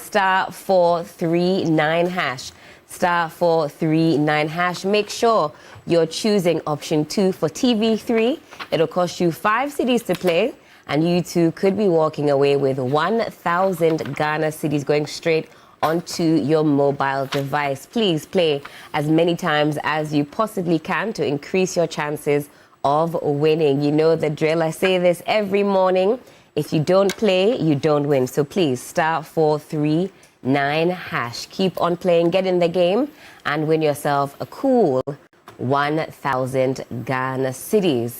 star 439 hash. Star 439 hash. Make sure you're choosing option 2 for TV3. It'll cost you 5 cedis to play, and you too could be walking away with 1,000 Ghana cedis going straight onto your mobile device. Please play as many times as you possibly can to increase your chances of winning. You know the drill. I say this every morning. If you don't play, you don't win. So please, star 439 hash. Keep on playing, get in the game, and win yourself a cool 1,000 Ghana cedis.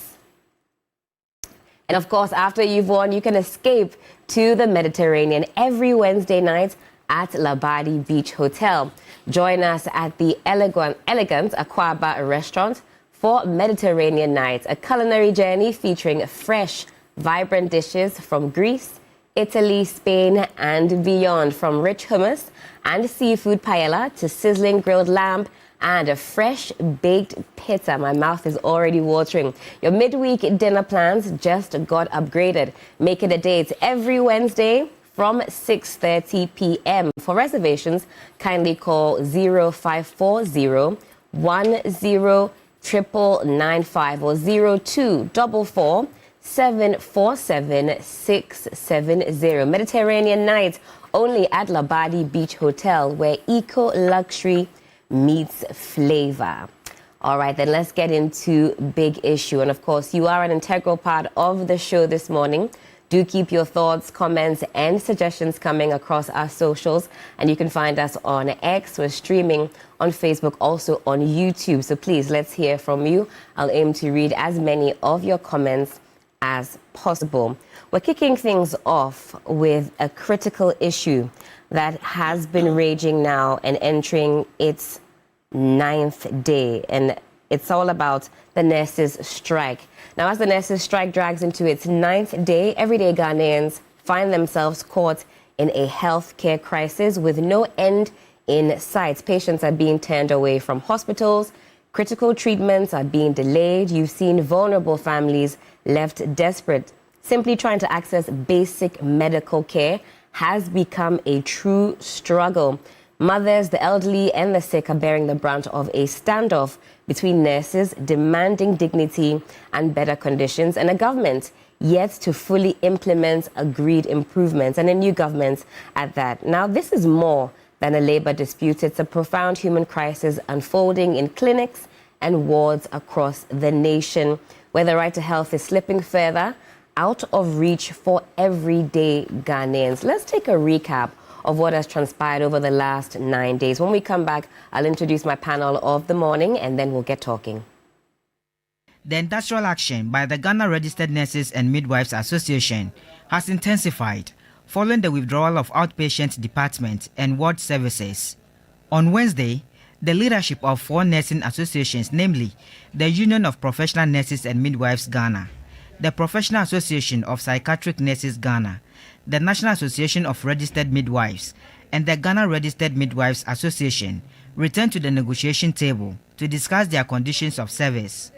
And of course, after you've won, you can escape to the Mediterranean every Wednesday night at Labadi Beach Hotel. Join us at the Elegant Aquaba restaurant for Mediterranean nights, a culinary journey featuring fresh, vibrant dishes from Greece, Italy, Spain, and beyond. From rich hummus and seafood paella to sizzling grilled lamb and a fresh baked pizza. My mouth is already watering. Your midweek dinner plans just got upgraded. Make it a date every Wednesday from 6:30 p.m. For reservations, kindly call 0540 10 or 0244 747 670. Mediterranean nights only at Labadi Beach Hotel, where eco-luxury meets flavor. All right, then let's get into big issue. And of course, you are an integral part of the show this morning. Do keep your thoughts, comments, and suggestions coming across our socials. And you can find us on X. We're streaming on Facebook, also on YouTube. So please, let's hear from you. I'll aim to read as many of your comments as possible. We're kicking things off with a critical issue that has been raging now and entering its 9th day. And it's all about the nurses' strike. Now, as the nurses' strike drags into its 9th day, everyday Ghanaians find themselves caught in a healthcare crisis with no end in sight. Patients are being turned away from hospitals. Critical treatments are being delayed. You've seen vulnerable families left desperate. Simply trying to access basic medical care has become a true struggle. Mothers, the elderly, and the sick are bearing the brunt of a standoff between nurses demanding dignity and better conditions, and a government yet to fully implement agreed improvements, and a new government at that. Now, this is more than a labor dispute. It's a profound human crisis unfolding in clinics and wards across the nation, where the right to health is slipping further out of reach for everyday Ghanaians. Let's take a recap of what has transpired over the last 9 days. When we come back, I'll introduce my panel of the morning, and then we'll get talking. The industrial action by the Ghana Registered Nurses and Midwives Association has intensified following the withdrawal of outpatient department and ward services. On Wednesday, the leadership of 4 nursing associations, namely the Union of Professional Nurses and Midwives Ghana, the Professional Association of Psychiatric Nurses Ghana, the National Association of Registered Midwives, and the Ghana Registered Midwives Association, returned to the negotiation table to discuss their conditions of service.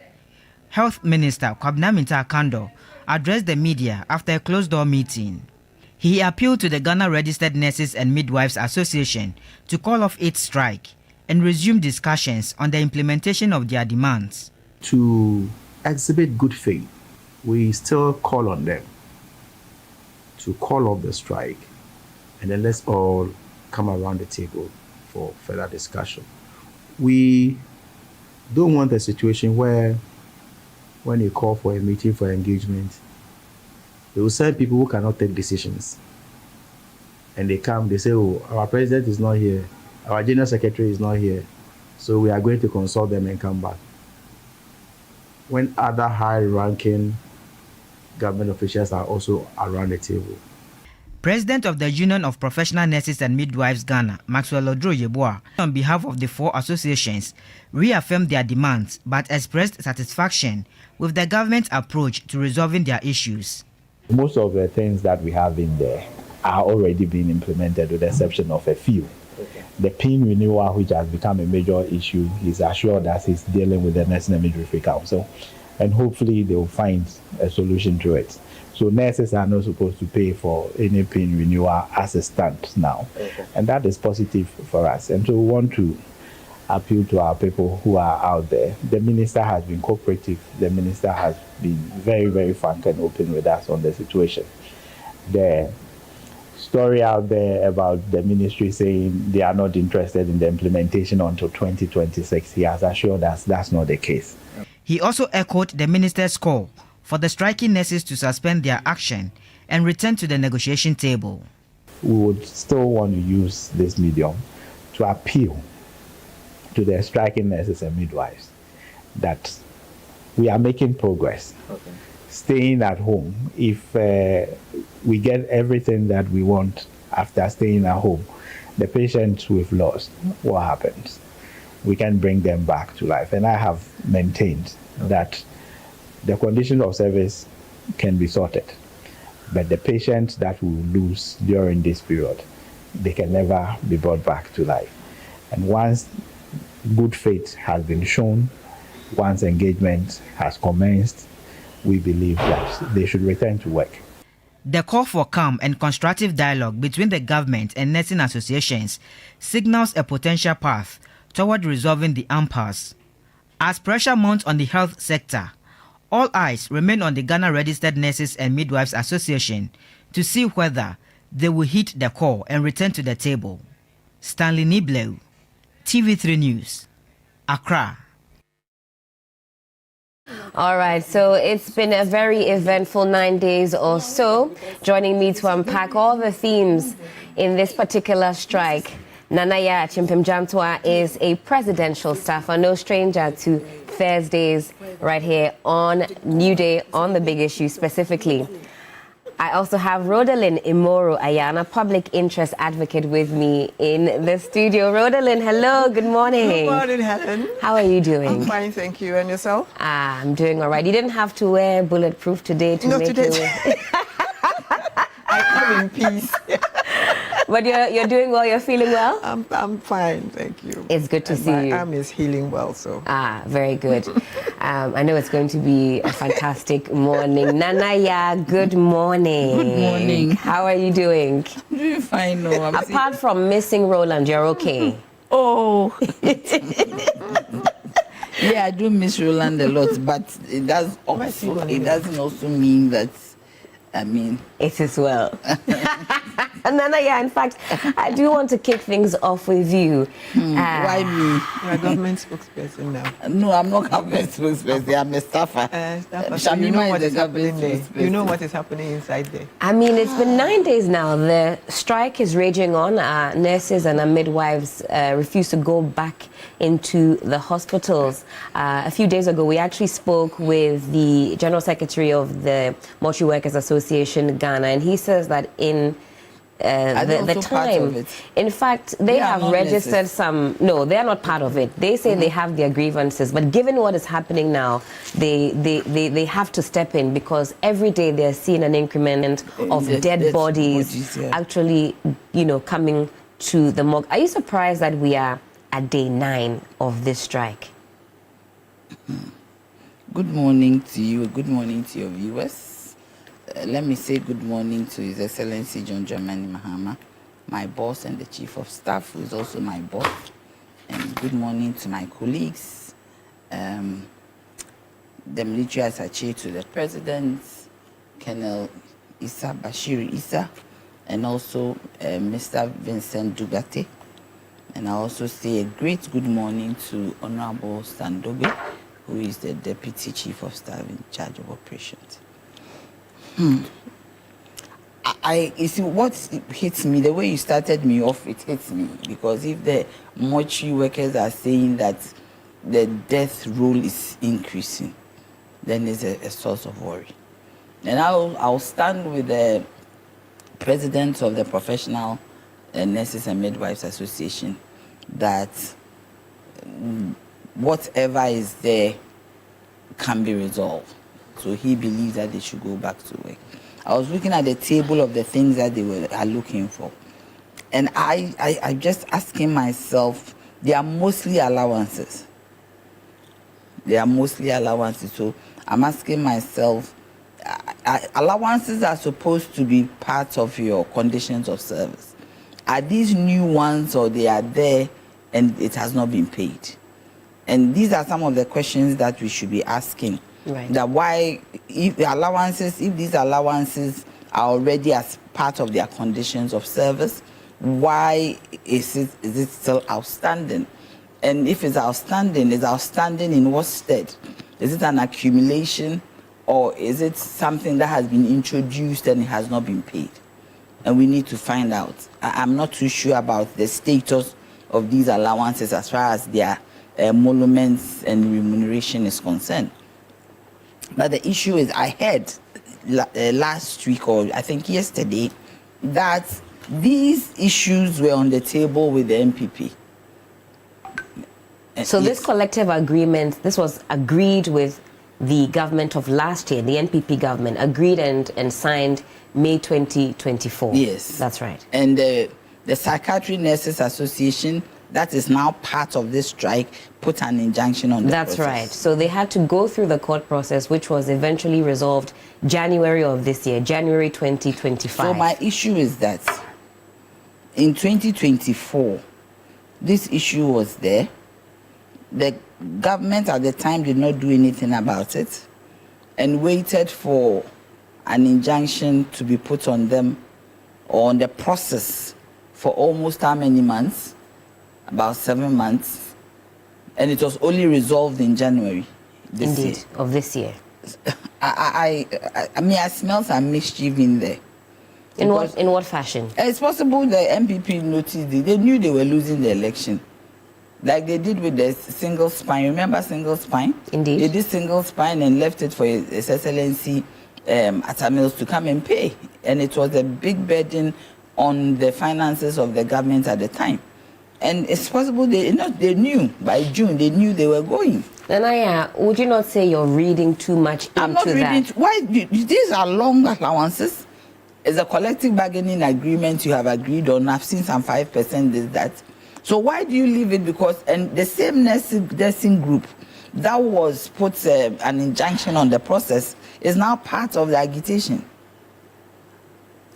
Health Minister Kwabena Mintah Kando addressed the media after a closed-door meeting. He appealed to the Ghana Registered Nurses and Midwives Association to call off its strike and resume discussions on the implementation of their demands. To exhibit good faith, we still call on them to call off the strike, and then let's all come around the table for further discussion. We don't want a situation where when you call for a meeting for engagement, they will send people who cannot take decisions. And they come, they say, oh, our president is not here, our general secretary is not here, so we are going to consult them and come back. When other high-ranking government officials are also around the table. President of the Union of Professional Nurses and Midwives Ghana, Maxwell Odro-Yeboah, on behalf of the 4 associations, reaffirmed their demands but expressed satisfaction with the government's approach to resolving their issues. Most of the things that we have in there are already being implemented, with the exception of a few. The PIN renewal, which has become a major issue, is assured that he's dealing with the Nursing and Midwifery Council, and hopefully they will find a solution to it. So nurses are not supposed to pay for any PIN renewal as it stands now. Okay. And that is positive for us. And so we want to appeal to our people who are out there. The minister has been cooperative. The minister has been very, very frank and open with us on the situation. The story out there about the ministry saying they are not interested in the implementation until 2026, he has assured us that's not the case. He also echoed the minister's call for the striking nurses to suspend their action and return to the negotiation table. We would still want to use this medium to appeal to the striking nurses and midwives that we are making progress. Okay. Staying at home, if we get everything that we want after staying at home, the patients we've lost, what happens? We can bring them back to life. And I have maintained that the condition of service can be sorted, but the patients that we lose during this period, they can never be brought back to life. And once good faith has been shown, once engagement has commenced, we believe that they should return to work. The call for calm and constructive dialogue between the government and nursing associations signals a potential path toward resolving the impasse. As pressure mounts on the health sector, all eyes remain on the Ghana Registered Nurses and Midwives Association to see whether they will hit the call and return to the table. Stanley Niblew, TV3 News, Accra. All right, so it's been a very eventful 9 days or so. Joining me to unpack all the themes in this particular strike, Nanaya Chimpim-Jamtwa is a presidential staffer, no stranger to Thursdays right here on New Day on the Big Issue specifically. I also have Rodalyn Imoro Ayana, public interest advocate, with me in the studio. Rodalyn, hello, good morning. Good morning, Helen. How are you doing? I'm fine, thank you. And yourself? I'm doing all right. You didn't have to wear bulletproof today to make it. I come in peace. But you're doing well, you're feeling well? I'm fine, thank you. It's good to see you. My arm is healing well, so. Very good. I know it's going to be a fantastic morning. Nanaya, good morning. Good morning. How are you doing? I'm doing fine. No, Apart from missing Roland, you're okay? Oh. Yeah, I do miss Roland a lot, but it doesn't also mean that, it is well. Nanaya, in fact, I do want to kick things off with you. Why me? You're a government spokesperson now. No, I'm not government spokesperson. I'm a staffer. So you know what is happening there. You know what is happening inside there. It's been 9 days now. The strike is raging on. Our nurses and our midwives refuse to go back into the hospitals. A few days ago, we actually spoke with the General Secretary of the Mortuary Workers Association, Ghana, and he says that in the time, in fact, they have registered some. No, they are not part of it. They say they have their grievances, but given what is happening now, they have to step in, because every day they're seeing an increment of dead bodies actually, coming to the morgue. Are you surprised that we are at day 9 of this strike? Good morning to you. Good morning to your viewers. Let me say good morning to His Excellency John Dramani Mahama, my boss and the Chief of Staff, who is also my boss. And good morning to my colleagues, the military attaché to the President, Colonel Issa Bashir Issa, and also Mr. Vincent Dugate. And I also say a great good morning to Honorable Sandobe, who is the Deputy Chief of Staff in charge of operations. You see, what hits me, the way you started me off, it hits me, because if the mortuary workers are saying that the death roll is increasing, then it's a source of worry. And I'll stand with the president of the Professional Nurses and Midwives Association that whatever is there can be resolved. So he believes that they should go back to work. I was looking at the table of the things that they are looking for. And I'm just asking myself, they are mostly allowances. So I'm asking myself, allowances are supposed to be part of your conditions of service. Are these new ones, or they are there and it has not been paid? And these are some of the questions that we should be asking. Right. That why, if these allowances are already as part of their conditions of service, why is it still outstanding? And if it's outstanding in what stead? Is it an accumulation, or is it something that has been introduced and it has not been paid? And we need to find out. I'm not too sure about the status of these allowances as far as their emoluments and remuneration is concerned. But the issue is, I heard last week, or I think yesterday, that these issues were on the table with the MPP. So this collective agreement, this was agreed with the government of last year, the NPP government, agreed and signed May 2024. Yes. That's right. And the Psychiatry Nurses Association, that is now part of this strike, put an injunction on the That's process. right. So they had to go through the court process, which was eventually resolved January of this year, January 2025. So my issue is that in 2024, this issue was there. The government at the time did not do anything about it and waited for an injunction to be put on them, or on the process, for almost how many months? About 7 months. And it was only resolved in January this year. Indeed, of this year. I mean, I smell some mischief in there. In what fashion? It's possible the MPP noticed it. They knew they were losing the election. Like they did with the single spine. Remember single spine? Indeed. They did single spine and left it for His Excellency Atamils to come and pay. And it was a big burden on the finances of the government at the time. And it's possible they knew by June, they knew they were going. Nanaya, would you not say you're reading too much into that? I'm not reading. Why? These are long allowances. It's a collective bargaining agreement you have agreed on. I've seen some 5%, this, that. So why do you leave it? Because, and the same nursing group that was put an injunction on the process is now part of the agitation.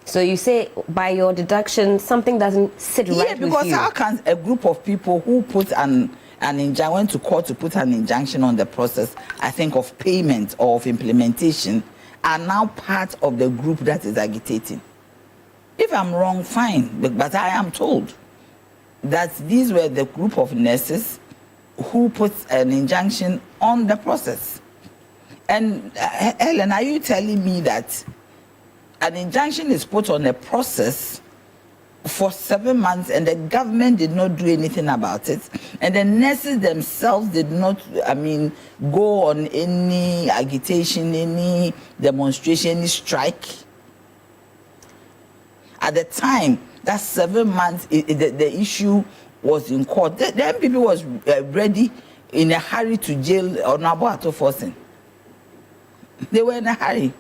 So you say, by your deduction, something doesn't sit right with you. Yeah, because how can a group of people who put an injunction, went to court to put an injunction on the process, I think of payment or of implementation, are now part of the group that is agitating? If I'm wrong, fine, but I am told that these were the group of nurses who put an injunction on the process. And Helen, are you telling me that an injunction is put on a process for 7 months and the government did not do anything about it, and the nurses themselves did not, go on any agitation, any demonstration, any strike? At the time, that 7 months, the issue was in court. The MPP was ready in a hurry to jail Honorable Ato Forsen. They were in a hurry.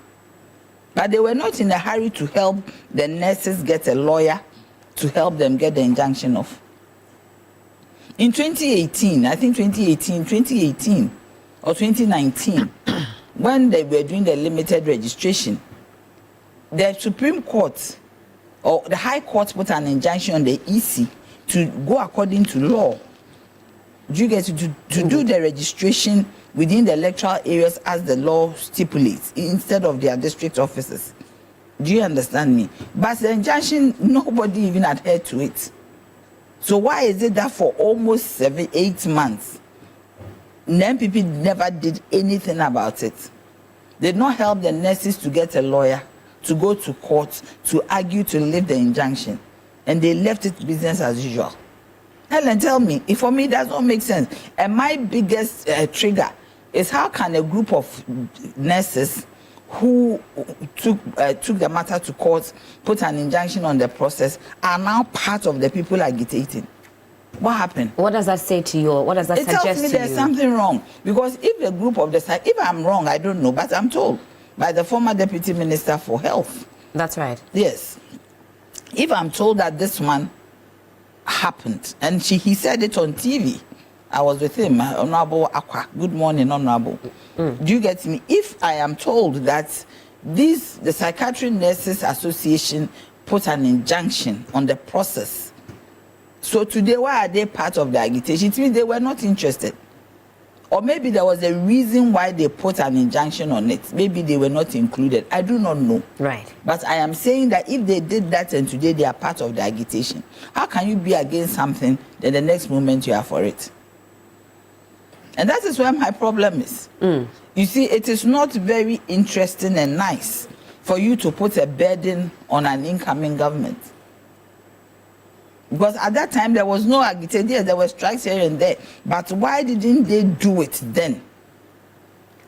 But they were not in a hurry to help the nurses get a lawyer to help them get the injunction off. In 2018, I think 2018 or 2019, when they were doing the limited registration, the Supreme Court or the High Court put an injunction on the EC to go according to law. You get to do the registration within the electoral areas as the law stipulates, instead of their district offices. Do you understand me? But the injunction, nobody even adhered to it. So why is it that for almost 7-8 months, the MPP never did anything about it? They did not help the nurses to get a lawyer, to go to court, to argue to lift the injunction. And they left it business as usual. Helen, tell me, if for me it does not make sense. And my biggest trigger is, how can a group of nurses who took the matter to court, put an injunction on the process, are now part of the people agitating? What happened? What does that say to you? What does that suggest to you? It tells me there's something wrong. Because if the group of if I'm wrong, I don't know, but I'm told by the former Deputy Minister for Health. That's right. Yes. If I'm told that this one happened, and he said it on TV, I was with him, Honorable Aqua. Good morning, Honorable. Do you get me? If I am told that the Psychiatric Nurses Association put an injunction on the process. So today, why are they part of the agitation? It means they were not interested. Or maybe there was a reason why they put an injunction on it. Maybe they were not included. I do not know. Right. But I am saying that if they did that and today they are part of the agitation, how can you be against something, then the next moment you are for it? And that is where my problem is. You see, it is not very interesting and nice for you to put a burden on an incoming government. Because at that time, there was no agitation. Yes, there were strikes here and there. But why didn't they do it then?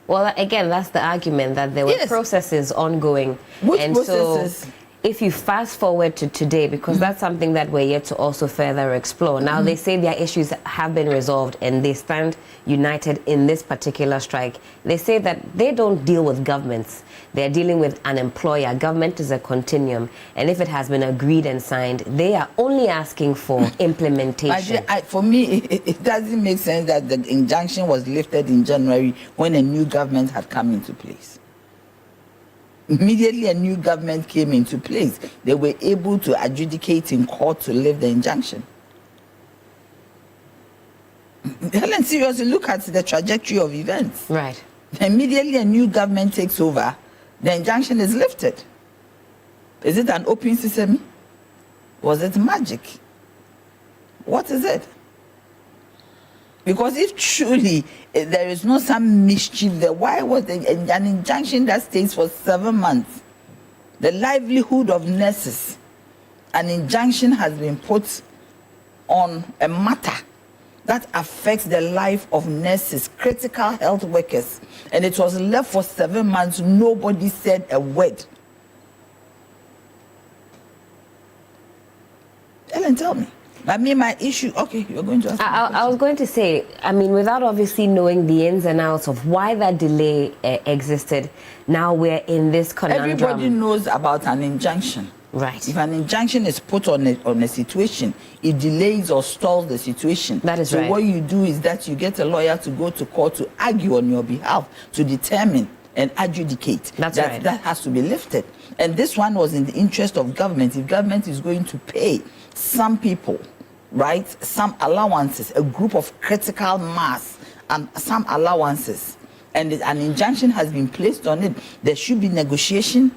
Well, again, that's the argument, that there were processes ongoing. Which and processes? So if you fast forward to today, because that's something that we're yet to also further explore. Now, they say their issues have been resolved and they stand united in this particular strike. They say that they don't deal with governments. They're dealing with an employer. Government is a continuum. And if it has been agreed and signed, they are only asking for implementation. For me, it doesn't make sense that the injunction was lifted in January when a new government had come into place. Immediately a new government came into place, they were able to adjudicate in court to lift the injunction. Helen, seriously, look at the trajectory of events. Right. Immediately a new government takes over, the injunction is lifted. Is it an open sesame? Was it magic? What is it? Because if truly there is not some mischief there, why was an injunction that stays for 7 months? The livelihood of nurses, an injunction has been put on a matter that affects the life of nurses, critical health workers, and it was left for 7 months. Nobody said a word. Ellen, tell me. I mean, my issue, okay, you're going to ask me. I was going to say, I mean, without obviously knowing the ins and outs of why that delay existed, now we're in this conundrum. Everybody knows about an injunction. Right. If an injunction is put on a situation, it delays or stalls the situation. That is right. So what you do is that you get a lawyer to go to court to argue on your behalf, to determine and adjudicate That's that right. that has to be lifted. And this one was in the interest of government. If government is going to pay some people, right, some allowances, a group of critical mass, and some allowances, and an injunction has been placed on it, there should be negotiation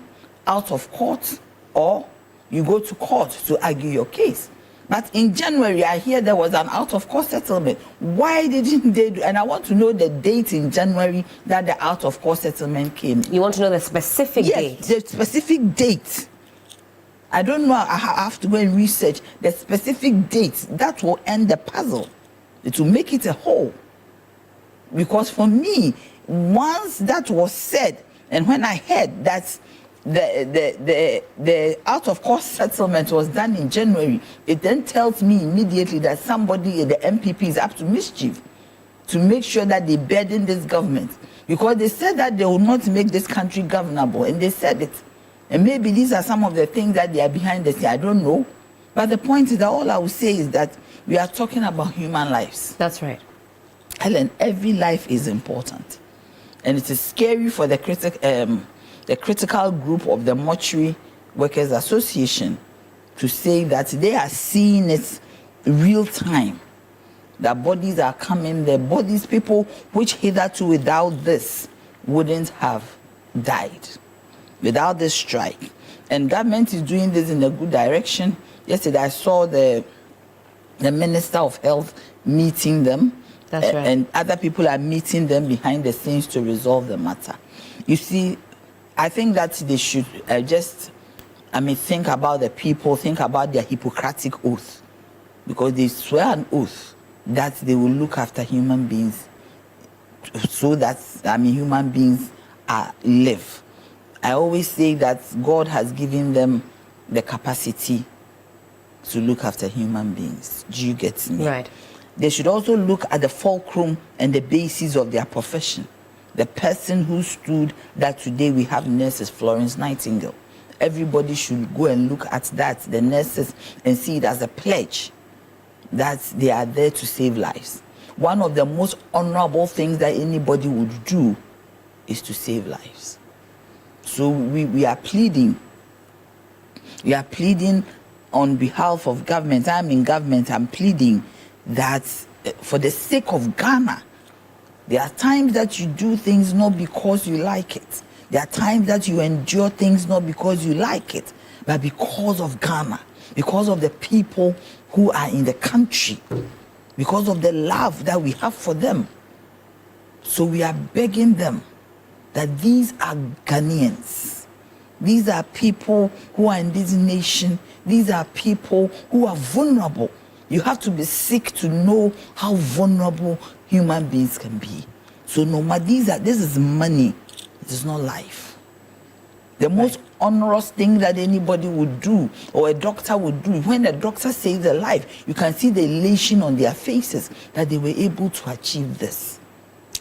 out of court, or you go to court to argue your case. But in January, I hear there was an out-of-court settlement. Why didn't they do? And I want to know the date in January that the out-of-court settlement came. You want to know the specific date? Yes, the specific date. I don't know. I have to go and research the specific date that will end the puzzle. It will make it a whole. Because for me, once that was said, and when I heard that the out-of-court settlement was done in January, it then tells me immediately that somebody, the MPP, is up to mischief to make sure that they burden this government. Because they said that they will not make this country governable, and they said it. And maybe these are some of the things that they are behind the scenes. I don't know. But the point is that all I will say is that we are talking about human lives. That's right. Helen, every life is important. And it is scary for the critical group of the Mortuary Workers Association to say that they are seeing it real time. That bodies are coming, the bodies, people which hitherto without this wouldn't have died. Without this strike. And government is doing this in a good direction. Yesterday I saw the Minister of Health meeting them. That's right. And other people are meeting them behind the scenes to resolve the matter. You see, I think that they should think about the people, think about their Hippocratic oath. Because they swear an oath that they will look after human beings so that, human beings live. I always say that God has given them the capacity to look after human beings. Do you get me? Right. They should also look at the fulcrum and the basis of their profession. The person who stood that today we have nurses, Florence Nightingale. Everybody should go and look at that, the nurses, and see it as a pledge that they are there to save lives. One of the most honorable things that anybody would do is to save lives. So we are pleading. We are pleading on behalf of government. I'm in government. I'm pleading that for the sake of Ghana, there are times that you do things not because you like it. There are times that you endure things not because you like it, but because of Ghana, because of the people who are in the country, because of the love that we have for them. So we are begging them that these are Ghanaians. These are people who are in this nation. These are people who are vulnerable. You have to be sick to know how vulnerable human beings can be. So no matter this is money. It is not life. The most onerous thing that anybody would do or a doctor would do, when a doctor saves a life, you can see the elation on their faces that they were able to achieve this.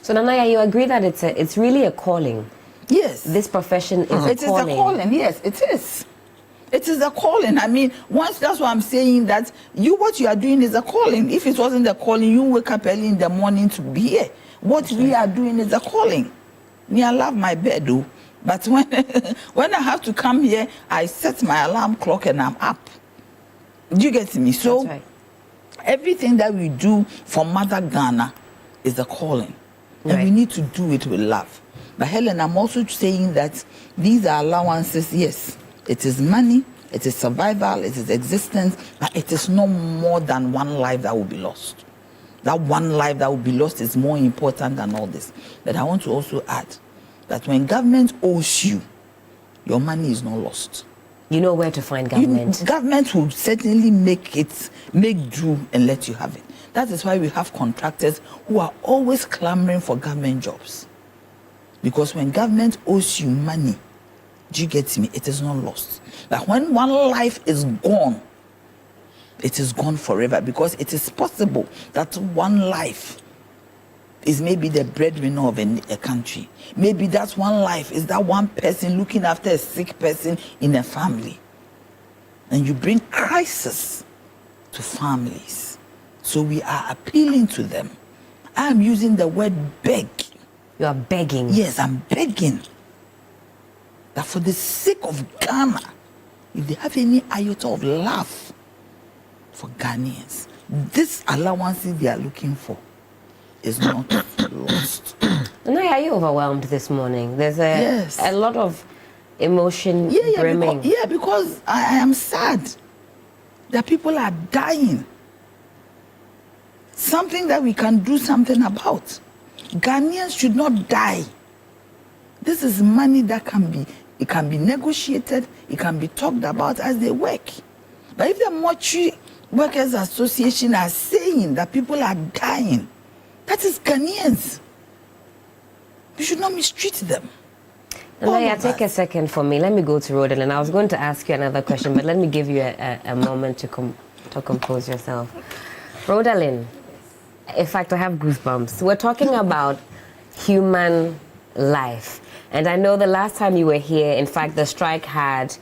So Nanaya, you agree that it's really a calling? Yes. This profession is a calling. It is a calling, yes, it is. It is a calling. I mean, that's why I'm saying that what you are doing is a calling. If it wasn't a calling, you wake up early in the morning to be here. What we are doing is a calling. Me, I love my bed, though. But when I have to come here, I set my alarm clock and I'm up. Do you get me? So right. Everything that we do for Mother Ghana is a calling. And Right. we need to do it with love. But Helen, I'm also saying that these are allowances, yes. It is money, it is survival, it is existence, but it is no more than one life that will be lost. That one life that will be lost is more important than all this. But I want to also add that when government owes you, your money is not lost. You know where to find government. Government will certainly make do and let you have it. That is why we have contractors who are always clamoring for government jobs. Because when government owes you money, do you get me? It is not lost. But when one life is gone, it is gone forever, because it is possible that one life is maybe the breadwinner of a country. Maybe that one life is that one person looking after a sick person in a family. And you bring crisis to families. So we are appealing to them. I am using the word beg. You are begging. Yes, I'm begging that for the sake of Ghana, if they have any iota of love for Ghanaians, this allowances they are looking for is not lost. Nanaya, are you overwhelmed this morning? There's a lot of emotion Yeah, brimming. because I am sad that people are dying. Something that we can do something about. Ghanaians should not die. This is money that can be negotiated, it can be talked about as they work. But if the Mortuary Workers Association are saying that people are dying, that is Ghanaians. We should not mistreat them. Nanaya, take a second for me. Let me go to Rodalyn. I was going to ask you another question, but let me give you a moment to compose yourself. Rodalyn, in fact, I have goosebumps. We're talking about human life. And I know the last time you were here, in fact, the strike had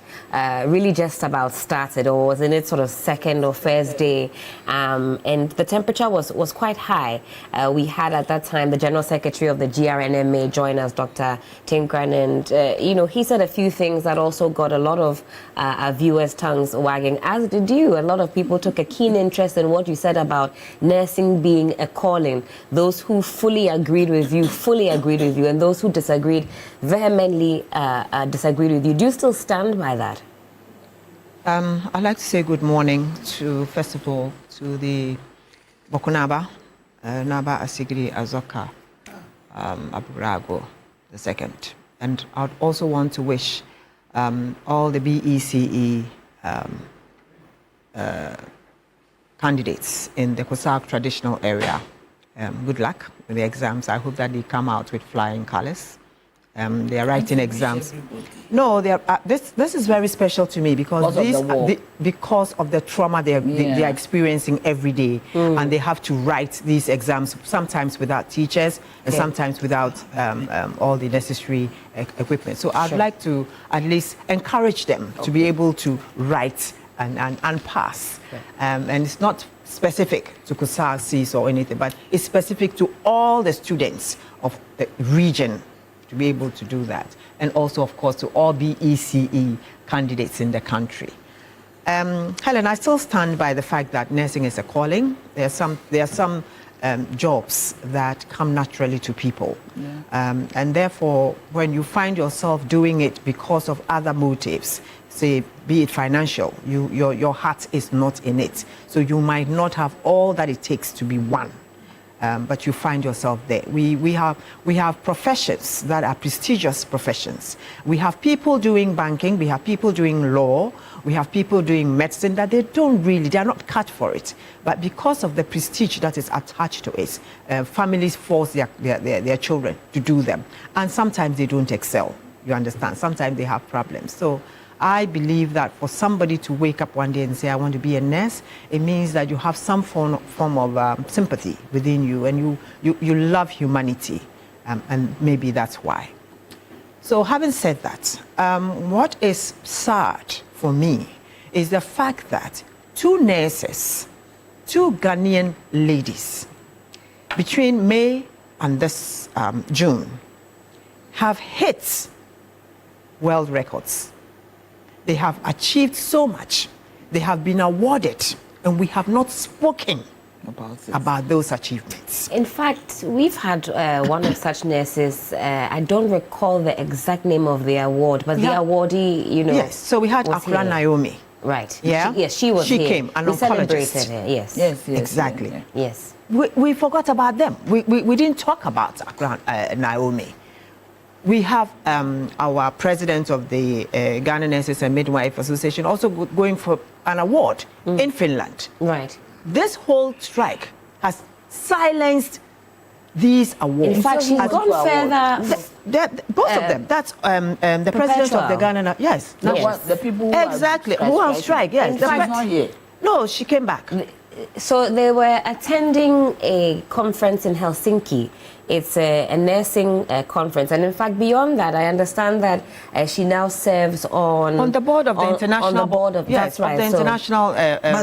really just about started, or was in its sort of second or first day. And the temperature was quite high. We had at that time the General Secretary of the GRNMA join us, Dr. Tinkran, and he said a few things that also got a lot of our viewers' tongues wagging, as did you. A lot of people took a keen interest in what you said about nursing being a calling. Those who fully agreed with you, and those who disagreed vehemently disagreed with you. Do you still stand by that? I'd like to say good morning first of all, to the Bokunaba, Naba Asigri Azoka Aburago II. And I'd also want to wish all the BECE candidates in the Kosak traditional area good luck with the exams. I hope that they come out with flying colors. They are writing exams. No, they are, this is very special to me because because of the trauma they are experiencing every day, and they have to write these exams sometimes without teachers and sometimes without all the necessary equipment. So I'd like to at least encourage them to be able to write and pass. And it's not specific to Kusar, CIS or anything, but it's specific to all the students of the region to be able to do that. And also, of course, to all BECE candidates in the country. Helen, I still stand by the fact that nursing is a calling. There are some jobs that come naturally to people. And therefore, when you find yourself doing it because of other motives, say, be it financial, your heart is not in it. So you might not have all that it takes to be one. But you find yourself there. We have professions that are prestigious professions. We have people doing banking, we have people doing law, we have people doing medicine that they are not cut for it. But because of the prestige that is attached to it, families force their children to do them. And sometimes they don't excel, you understand. Sometimes they have problems. So I believe that for somebody to wake up one day and say, I want to be a nurse, it means that you have some form of sympathy within you, and you love humanity, and maybe that's why. So having said that, what is sad for me is the fact that two nurses, two Ghanaian ladies, between May and this June, have hit world records. They have achieved so much. They have been awarded, and we have not spoken about those achievements. In fact, we've had one of such nurses. I don't recall the exact name of the award, but the awardee, you know. Yes, so we had Accra Naomi. Right. Yeah. She was She here. came, an we oncologist. celebrated her. Yes. Yes, Exactly. yeah. Yes. We forgot about them. We didn't talk about Accra Naomi. We have our president of the Ghana Nurses and Midwife Association also going for an award in Finland. Right. This whole strike has silenced these awards. In fact, she's gone further. Both of them. That's the president of the Ghana. Yes. Yes. The people Who are on strike. Yes. She's not here. No, she came back. So they were attending a conference in Helsinki. It's a nursing conference, and in fact, beyond that, I understand that she now serves on the board of the international. On the board of yes, that's right. Of the international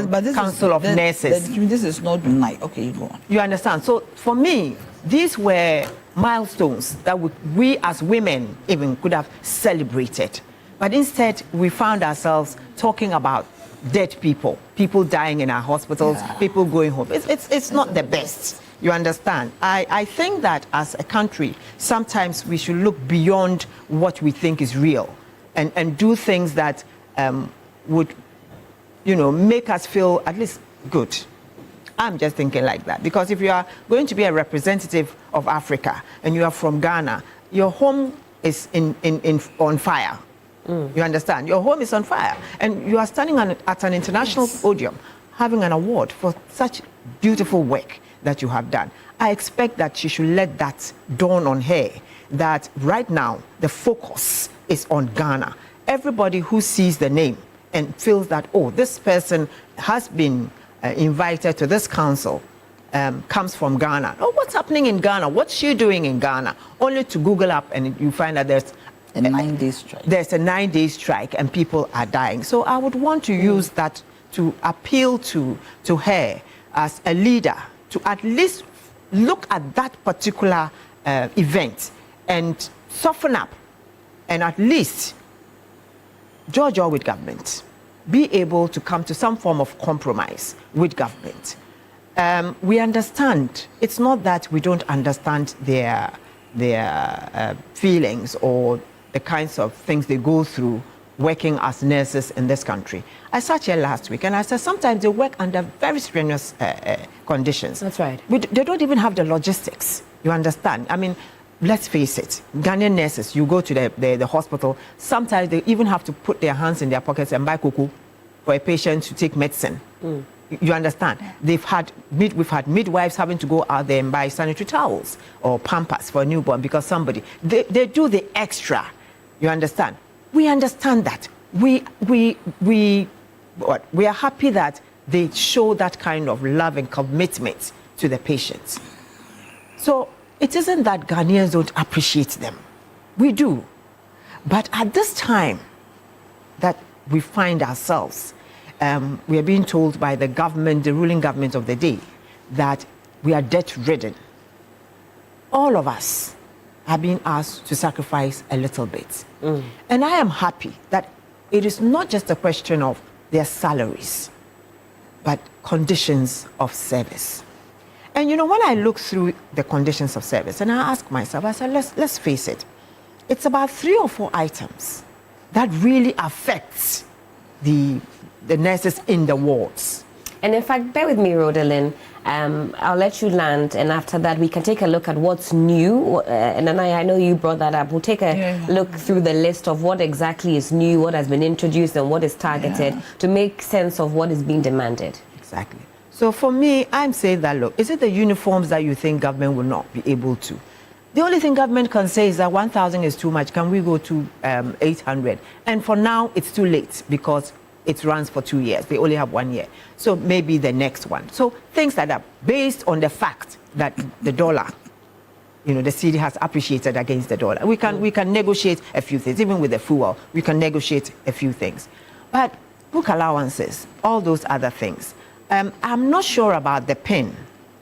But this council of nurses. This is not night. Okay, you go on. You understand? So for me, these were milestones that we as women even could have celebrated, but instead we found ourselves talking about dead people, people dying in our hospitals, people going home. It's not the best. You understand? I think that as a country, sometimes we should look beyond what we think is real and do things that would, make us feel at least good. I'm just thinking like that. Because if you are going to be a representative of Africa and you are from Ghana, your home is on fire. You understand? Your home is on fire. And you are standing at an international podium having an award for such beautiful work that you have done. I expect that she should let that dawn on her, that right now the focus is on Ghana. Everybody who sees the name and feels that, oh, this person has been invited to this council comes from Ghana. Oh, what's happening in Ghana? What's she doing in Ghana? Only to Google up and you find that there's a 9-day strike. There's a 9-day strike and people are dying. So I would want to use that to appeal to her as a leader to at least look at that particular event and soften up and at least judge with government, be able to come to some form of compromise with government. We understand. It's not that we don't understand their feelings or the kinds of things they go through working as nurses in this country. I sat here last week and I said sometimes they work under very strenuous conditions. That's right. They don't even have the logistics. You understand? I mean, let's face it, Ghanaian nurses, you go to the hospital, sometimes they even have to put their hands in their pockets and buy cocoa for a patient to take medicine. You understand? We've had midwives having to go out there and buy sanitary towels or Pampers for a newborn because they do the extra. You understand? We understand that. We are happy that they show that kind of love and commitment to the patients. So it isn't that Ghanaians don't appreciate them. We do. But at this time that we find ourselves, we are being told by the government, the ruling government of the day, that we are debt-ridden. All of us, are being asked to sacrifice a little bit. And I am happy that it is not just a question of their salaries, but conditions of service. And you know, when I look through the conditions of service, and I ask myself, I said, let's face it, it's about 3 or 4 items that really affects the nurses in the wards. And in fact, bear with me, Rhodalyn. I'll let you land, and after that, we can take a look at what's new. And I know you brought that up. We'll take a look through the list of what exactly is new, what has been introduced, and what is targeted to make sense of what is being demanded. Exactly. So for me, I'm saying that, look, is it the uniforms that you think government will not be able to? The only thing government can say is that 1,000 is too much. Can we go to 800? And for now, it's too late because it runs for 2 years. They only have 1 year. So maybe the next one. So things that are based on the fact that the dollar, you know, the cedi has appreciated against the dollar. We can negotiate a few things. Even with the fuel, we can negotiate a few things. But book allowances, all those other things. I'm not sure about the PIN,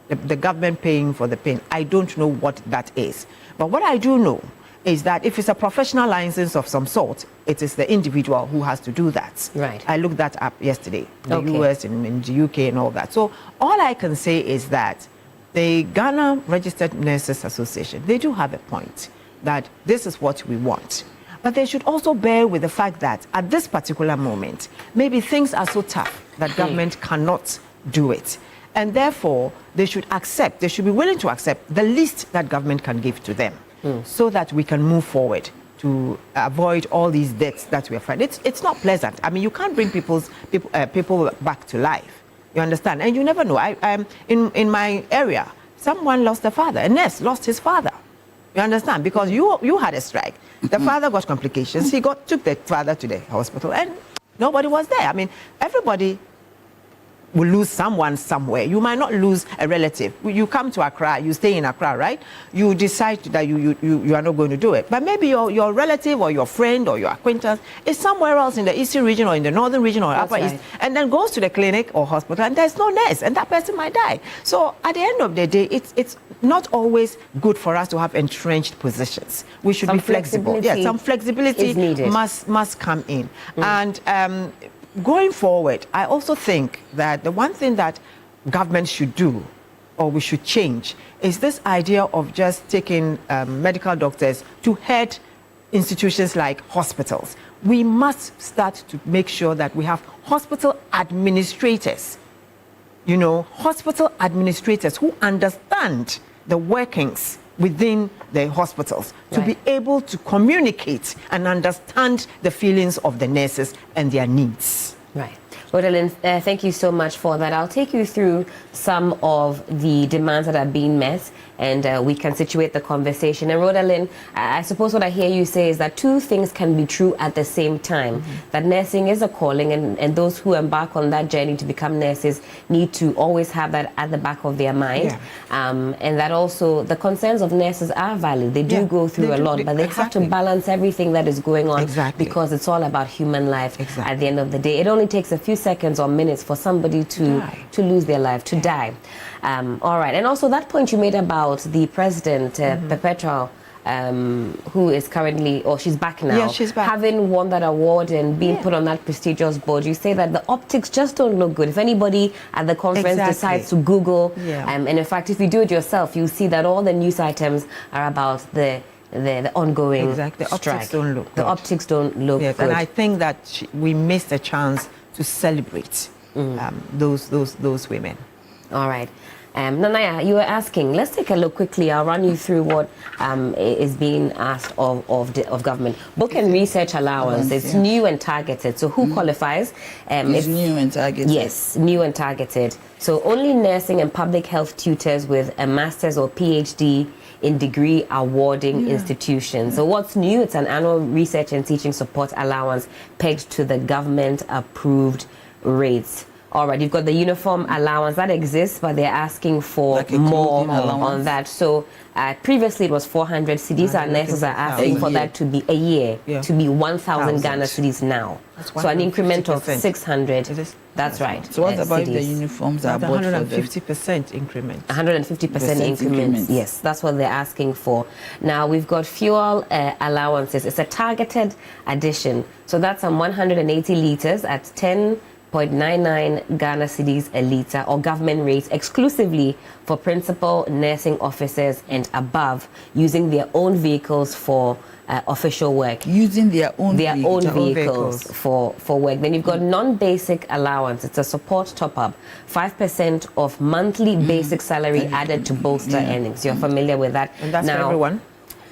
the government paying for the PIN. I don't know what that is. But what I do know is that if it's a professional license of some sort, it is the individual who has to do that. Right. I looked that up yesterday, the US and in the UK and all that. So all I can say is that the Ghana Registered Nurses Association, they do have a point that this is what we want. But they should also bear with the fact that at this particular moment, maybe things are so tough that government cannot do it. And therefore, they should be willing to accept the least that government can give to them so that we can move forward to avoid all these deaths that we are finding. It's not pleasant. I mean, you can't bring people back to life. You understand? And you never know. In my area, someone lost a father. A nurse lost his father. You understand? Because you had a strike. The father got complications. He took the father to the hospital, and nobody was there. I mean, everybody will lose someone somewhere. You might not lose a relative. You come to Accra, you stay in Accra, right? You decide that you are not going to do it. But maybe your relative or your friend or your acquaintance is somewhere else in the eastern region or in the northern region or upper east, and then goes to the clinic or hospital, and there's no nurse, and that person might die. So at the end of the day, it's not always good for us to have entrenched positions. We should be flexible. Yeah, some flexibility must come in. And going forward, I also think that the one thing that government should do, or we should change, is this idea of just taking medical doctors to head institutions like hospitals. We must start to make sure that we have hospital administrators, you know, hospital administrators who understand the workings within the hospitals to be able to communicate and understand the feelings of the nurses and their needs. Right. Rhodalyn, thank you so much for that. I'll take you through some of the demands that are being met, and we can situate the conversation. And Rhodalyn, I suppose what I hear you say is that two things can be true at the same time. That nursing is a calling, and those who embark on that journey to become nurses need to always have that at the back of their mind. And that also the concerns of nurses are valid. They do go through a lot, but they have to balance everything that is going on because it's all about human life at the end of the day. It only takes a few seconds or minutes for somebody to lose their life, to die. All right. And also that point you made about the president, Perpetual, who is currently, or she's back now, she's back, having won that award and being put on that prestigious board. You say that the optics just don't look good. If anybody at the conference decides to Google, and in fact, if you do it yourself, you see that all the news items are about the ongoing strike. The optics don't look good. The optics don't look good. And I think that we missed a chance to celebrate those women. All right. Nanaya, you were asking. Let's take a look quickly. I'll run you through what is being asked of government. Book and research allowance. It's new and targeted. So who qualifies? It's new and targeted. Yes, new and targeted. So only nursing and public health tutors with a master's or PhD in degree awarding institutions. So what's new? It's an annual research and teaching support allowance pegged to the government approved rates. All right, you've got the uniform allowance that exists, but they're asking for like more on that. So previously it was 400 cedis. Our nurses are asking for that to be a year, to be 1,000 Ghana cedis now. So an increment of 600. That's right. So what about if the cedis. uniforms are That's bought for them? 150% increment. 150% increments. Yes, that's what they're asking for. Now, we've got fuel allowances. It's a targeted addition. So that's some 180 litres at 10.99 Ghana cedis a litre, or government rates exclusively for principal nursing officers and above, using their own vehicles for official work. Using their own Vehicles for work. Then you've got non-basic allowance. It's a support top-up. 5% of monthly basic salary added to bolster earnings. You're familiar with that. And that's for everyone?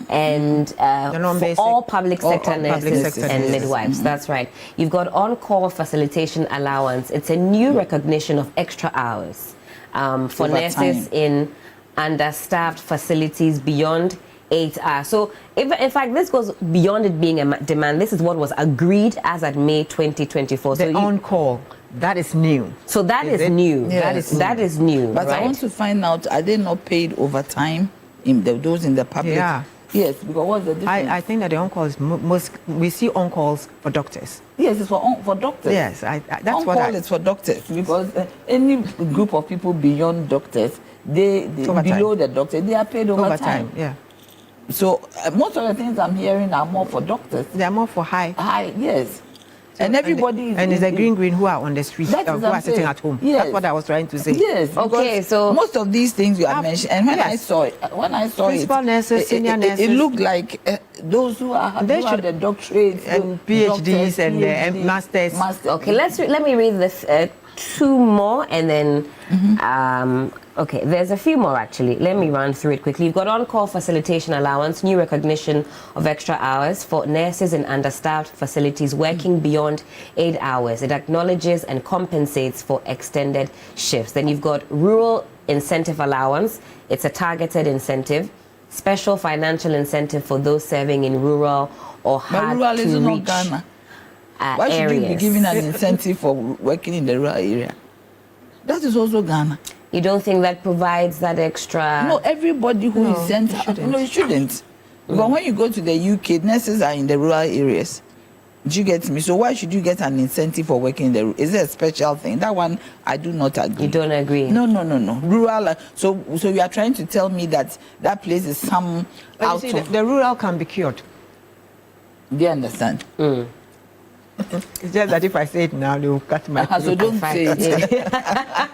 And for all public sector nurses and midwives. That's right. You've got on-call facilitation allowance. It's a new recognition of extra hours for nurses in understaffed facilities beyond 8 hours. So, in fact, this goes beyond it being a demand. This is what was agreed as at May 2024. The on-call, that is new. So that is new. Yes. That is new. But right? I want to find out, are they not paid overtime in those in the public? Yeah. Yes, because what's the difference? I think that the on-call is most, we see on-calls for doctors. Yes, it's for doctors. Yes, that's on what call is for doctors, because any group of people beyond doctors, they below the doctor, they are paid overtime. Yeah. So most of the things I'm hearing are more for doctors. They are more for high. High, yes. And everybody and it's the green who are on the street, That who is are I'm sitting saying. at home. Yes. That's what I was trying to say. Yes. Okay, because so most of these things you are mentioning, and when I saw it, Principal nurses, senior nurses, it looked like those who have the doctorates and PhDs and the masters. Okay, let me read the two more, and then okay, there's a few more actually. Let me run through it quickly. You've got on-call facilitation allowance, new recognition of extra hours for nurses in understaffed facilities working beyond 8 hours. It acknowledges and compensates for extended shifts. Then you've got rural incentive allowance. It's a targeted incentive. Special financial incentive for those serving in rural or hard to reach Ghana. Why should areas. you be given an incentive for working in the rural area? That is also Ghana. You don't think that provides that extra? No, everybody who is sent out. No, it shouldn't. Because when you go to the UK, nurses are in the rural areas. Do you get me? So why should you get an incentive for working in the? Is it a special thing? That one I do not agree. You don't agree? No. Rural. So you are trying to tell me that place is some out You see, of. the rural can be cured. Do you understand? It's just that if I say it now, they will cut my So don't say it.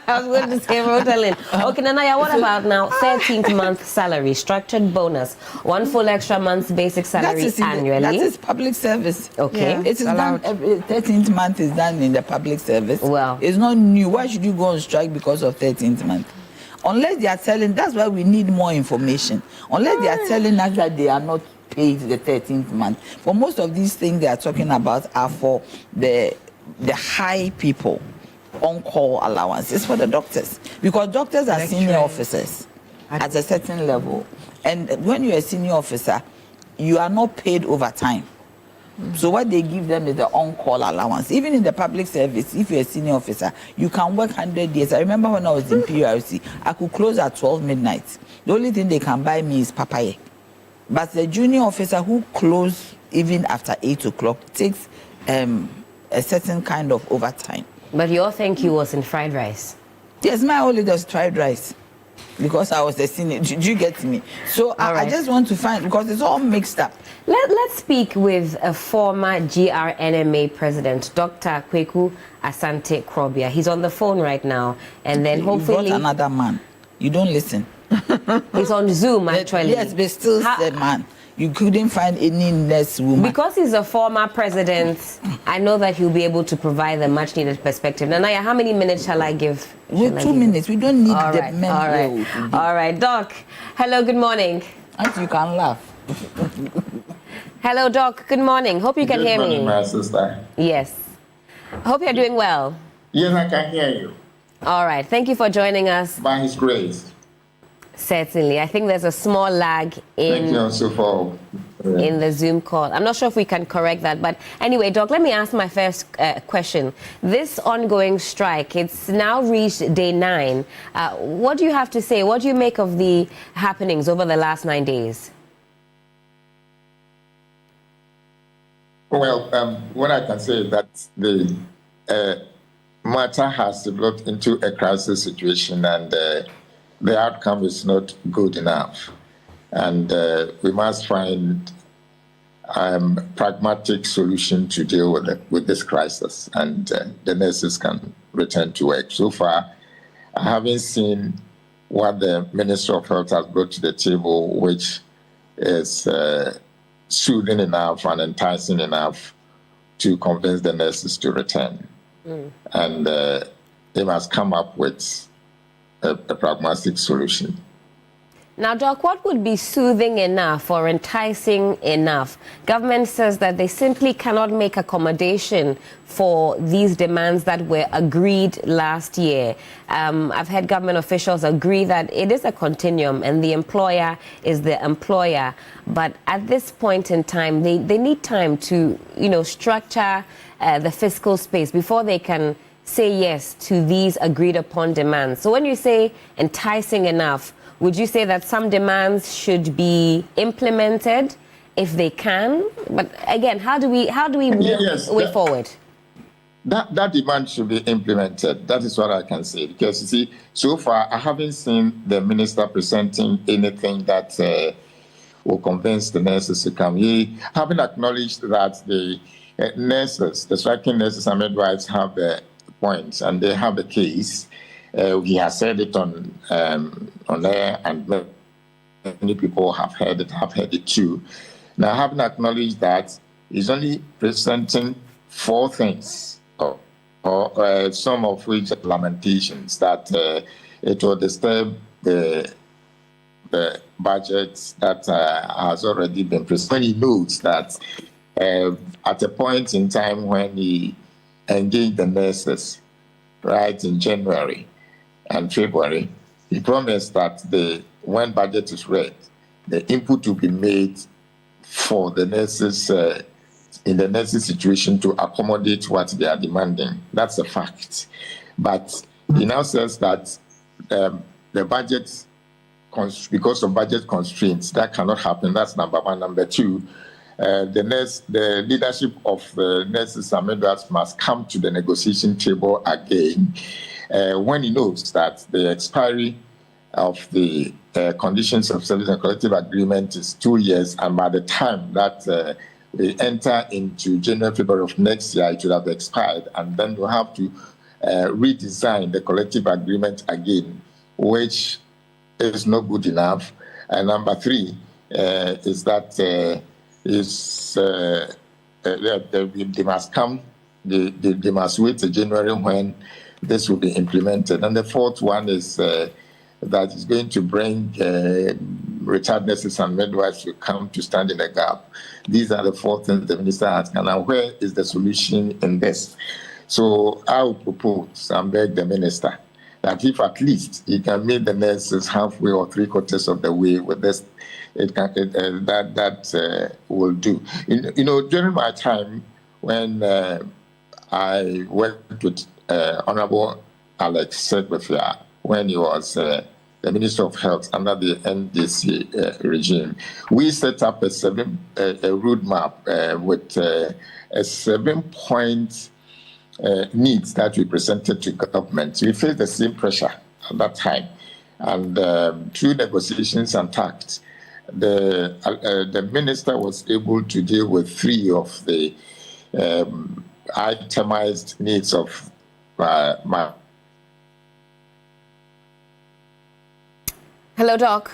I was going to say Rotalind. Okay, Nanaya, what about now 13th month salary, structured bonus, one full extra month's basic salary annually? That is public service. Okay. Yeah. It is done every 13th month is done in the public service. Well. It's not new. Why should you go on strike because of 13th month? Unless they are telling, that's why we need more information. Unless they are telling us that they are not paid the 13th month. For most of these things they are talking about are for the high people. On-call allowance. It's for the doctors. Because doctors are senior officers at a certain level. And when you're a senior officer, you are not paid overtime. So what they give them is the on-call allowance. Even in the public service, if you're a senior officer, you can work 100 days. I remember when I was in PRC, I could close at 12 midnight. The only thing they can buy me is papaya. But the junior officer who close even after 8 o'clock takes a certain kind of overtime. But you all think you was in fried rice? Yes, my only does fried rice. Because I was a senior. Do you get me? So I just want to find, because it's all mixed up. Let's speak with a former GRNMA president, Dr. Kweku Asante Krobia. He's on the phone right now. And then hopefully... You brought another man. You don't listen. He's on Zoom, actually. Yes, but still said, man, you couldn't find any nurse woman. Because he's a former president, I know that he'll be able to provide the much-needed perspective. Nanaya, how many minutes shall I give? Well, 2 minutes. We don't need the men. All right, Doc. Hello, good morning. Auntie, you can laugh. Hello, Doc. Good morning. Hope you can hear me. Good morning, my sister. Yes. Hope you're doing well. Yes, I can hear you. All right. Thank you for joining us. By His grace. Certainly. I think there's a small lag Thank you also for in the Zoom call. I'm not sure if we can correct that. But anyway, Doc, let me ask my first question. This ongoing strike, it's now reached day 9. What do you have to say? What do you make of the happenings over the last 9 days? Well, what I can say is that the matter has developed into a crisis situation, and the outcome is not good enough. And we must find pragmatic solution to deal with this crisis, and the nurses can return to work. So far, I haven't seen what the Minister of Health has brought to the table, which is soothing enough and enticing enough to convince the nurses to return. And they must come up with a pragmatic solution. Now, Doc, what would be soothing enough or enticing enough? Government says that they simply cannot make accommodation for these demands that were agreed last year. I've heard government officials agree that it is a continuum and the employer is the employer. But at this point in time, they need time to, structure the fiscal space before they can say yes to these agreed upon demands. So when you say enticing enough, would you say that some demands should be implemented if they can? But again, how do we move way forward? That demand should be implemented. That is what I can say. Because you see, so far I haven't seen the minister presenting anything that will convince the nurses to come. He haven't acknowledged that the nurses, the striking nurses and midwives have the points and they have a case. He has said it on air, and many people have heard it too. Now, I haven't acknowledged that he's only presenting 4 things, or some of which are lamentations, that it will disturb the budget that has already been presented. When he notes that at a point in time when he engaged the nurses, right, in January and February, he promised that when budget is read, the input will be made for the nurses in the nurses situation to accommodate what they are demanding. That's a fact. But he now says that the budget, because of budget constraints, that cannot happen. That's number one. Number two, the leadership of the nurses and midwives must come to the negotiation table again when he knows that the expiry of the conditions of service and collective agreement is 2 years, and by the time that we enter into January, February of next year, it will have expired, and then we'll have to redesign the collective agreement again, which is not good enough. And number 3 is that they must come, they must wait till January when this will be implemented. And the 4th one is that it's going to bring retired nurses and midwives to come to stand in the gap. These are the 4 things the minister has. And now, where is the solution in this? So I would propose and beg the minister that if at least he can meet the nurses halfway or 3/4 of the way with this, that will do. During my time when I worked with Honorable Alex Segbefia, when he was the Minister of Health under the NDC regime, we set up a roadmap with a 7-point needs that we presented to government. We faced the same pressure at that time, and through negotiations and tact, the minister was able to deal with 3 of the itemized needs of my. Hello, Doc.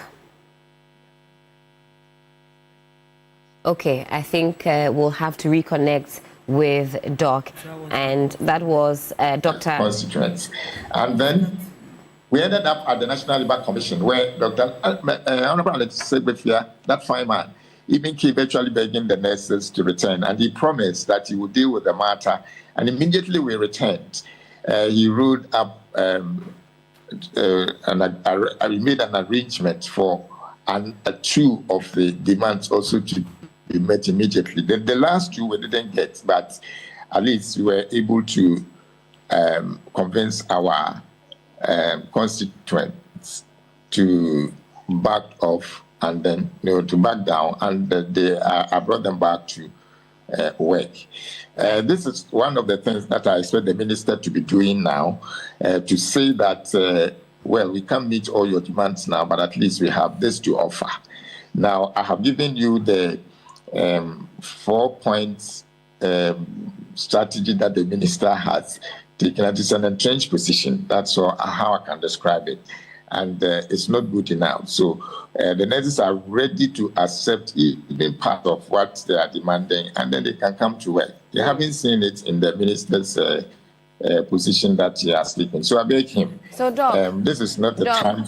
Okay, I think we'll have to reconnect with Doc, and that was Dr. Constituents. And then we ended up at the National Labour Commission, where Dr. Honorable Alex Segbefia, that fine man, even keep virtually begging the nurses to return, and he promised that he would deal with the matter, and immediately we returned. He wrote up we made an arrangement for 2 of the demands also to be met immediately. The last 2 we didn't get, but at least we were able to convince our constituents to back off and then to back down, and I brought them back to work. This is one of the things that I expect the minister to be doing now, to say that, well, we can't meet all your demands now, but at least we have this to offer. Now, I have given you the 4 points strategy that the minister has taken. It is an entrenched position. That's how I can describe it. And it's not good enough. So the nurses are ready to accept even part of what they are demanding, and then they can come to work. They haven't seen it in the minister's position that he has taken. So I beg him. So, Doc, this is not the time.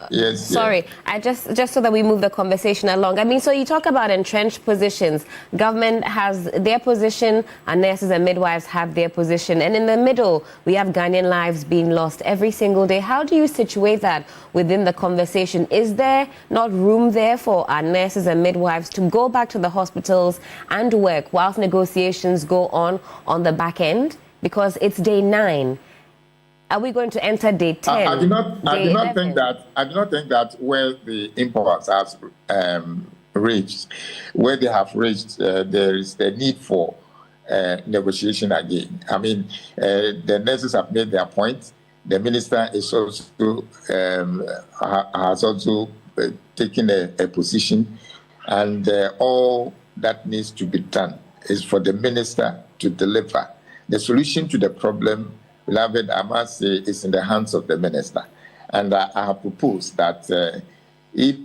Yes. Sorry, I just so that we move the conversation along. I mean, so you talk about entrenched positions. Government has their position, and nurses and midwives have their position. And in the middle, we have Ghanaian lives being lost every single day. How do you situate that within the conversation? Is there not room there for our nurses and midwives to go back to the hospitals and work whilst negotiations go on the back end? Because it's day 9. Are we going to enter day 10? I do not think that where the imports has reached, where they have reached, there is the need for negotiation again. I mean, the nurses have made their point. The minister is also has also taken a position, and all that needs to be done is for the minister to deliver. The solution to the problem, beloved, I must say, is in the hands of the minister. And I have proposed that if...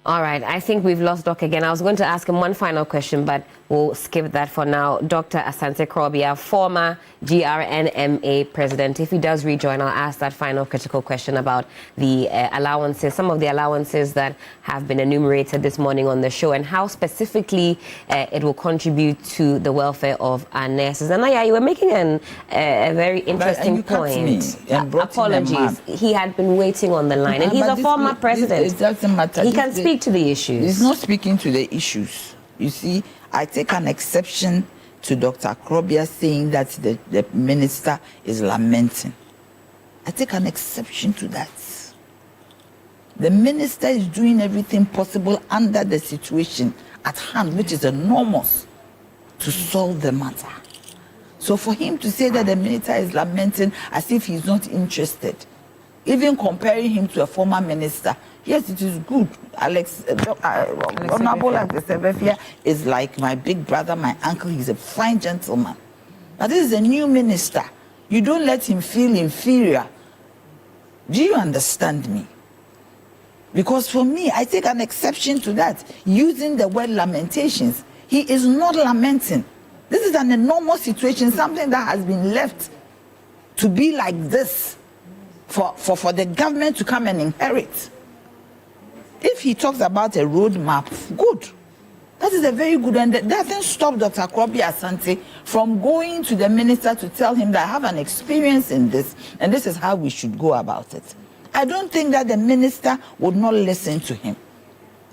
All right, I think we've lost Doc again. I was going to ask him one final question, but we'll skip that for now. Dr. Asante Krobia, former GRNMA president. If he does rejoin, I'll ask that final critical question about the allowances, some of the allowances that have been enumerated this morning on the show, and how specifically it will contribute to the welfare of our nurses. And yeah, you were making a very interesting point. Apologies. He had been waiting on the line, and he's a former president. It doesn't matter. He can speak to the issues. He's not speaking to the issues. You see, I take an exception to Dr. Krobia saying that the minister is lamenting. I take an exception to that. The minister is doing everything possible under the situation at hand, which is enormous, to solve the matter. So for him to say that the minister is lamenting as if he's not interested, even comparing him to a former minister, yes, it is good. Honorable Alex Sebefia is like my big brother, my uncle. He's a fine gentleman. But this is a new minister. You don't let him feel inferior. Do you understand me? Because for me, I take an exception to that, using the word lamentations. He is not lamenting. This is an enormous situation, something that has been left to be like this for the government to come and inherit. If he talks about a roadmap, good. That is a very good, and that doesn't stop Dr. Krobia Asante from going to the minister to tell him that I have an experience in this, and this is how we should go about it. I don't think that the minister would not listen to him.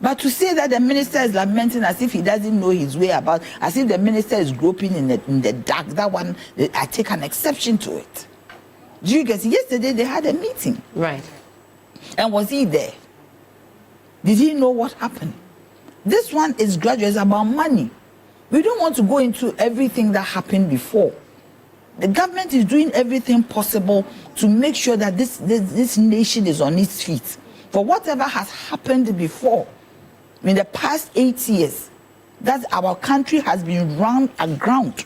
But to say that the minister is lamenting as if he doesn't know his way about, as if the minister is groping in the dark, that one, I take an exception to it. Do you get it? Yesterday they had a meeting. Right. And was he there? Did he know what happened? This one is gradual, it's about money. We don't want to go into everything that happened before. The government is doing everything possible to make sure that this nation is on its feet. For whatever has happened before, in the past 8 years, that our country has been run aground.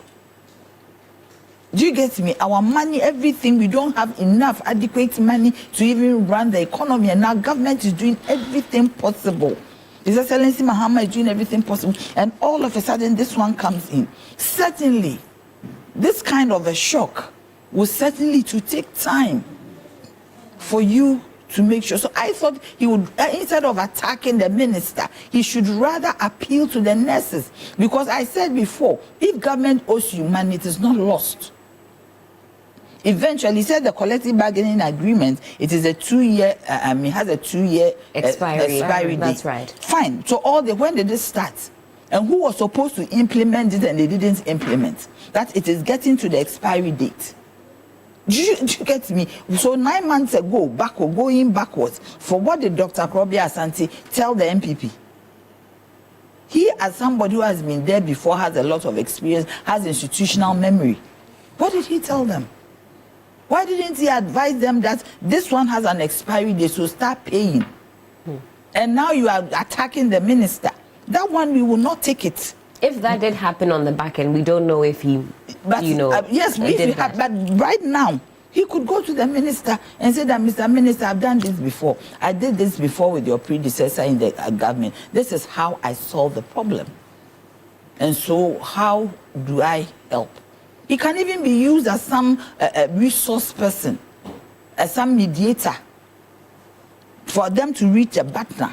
Do you get me? Our money, everything, we don't have enough adequate money to even run the economy, and our government is doing everything possible. His Excellency Mahama is doing everything possible, and all of a sudden this one comes in. Certainly, this kind of a shock will certainly to take time for you to make sure. So I thought he would, instead of attacking the minister, he should rather appeal to the nurses. Because I said before, if government owes you money, it is not lost. Eventually, he said the collective bargaining agreement, it is a 2-year, it has a 2-year expiry date. That's right. Fine. So when did this start? And who was supposed to implement it and they didn't implement? That it is getting to the expiry date. Do you get me? So 9 months ago, going backwards, for what did Dr. Krobia Asante tell the MPP? He, as somebody who has been there before, has a lot of experience, has institutional memory. What did he tell them? Why didn't he advise them that this one has an expiry date, so start paying? And now you are attacking the minister. That one, we will not take it. If that did happen on the back end, we don't know if he, yes, but right now, he could go to the minister and say that, Mr. Minister, I've done this before. I did this before with your predecessor in the government. This is how I solve the problem. And so how do I help? He can even be used as some resource person, as some mediator, for them to reach a partner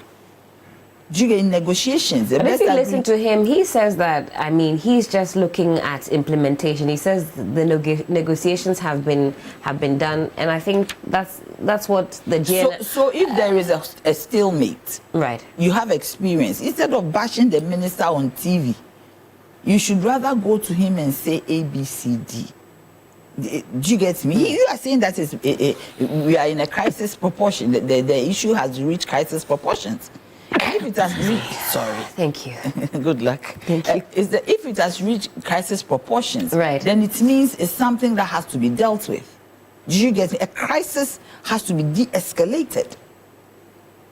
during negotiations. But if you listen to him, he says that, I mean, he's just looking at implementation. He says the negotiations have been done, and I think that's what the GN... So if there is a stalemate, right, you have experience, instead of bashing the minister on TV, you should rather go to him and say A, B, C, D. Do you get me? You are saying that we are in a crisis proportion. The issue has reached crisis proportions. If it has reached, sorry. Thank you. Good luck. Thank you. If it has reached crisis proportions, right, then it means it's something that has to be dealt with. Do you get me? A crisis has to be de-escalated.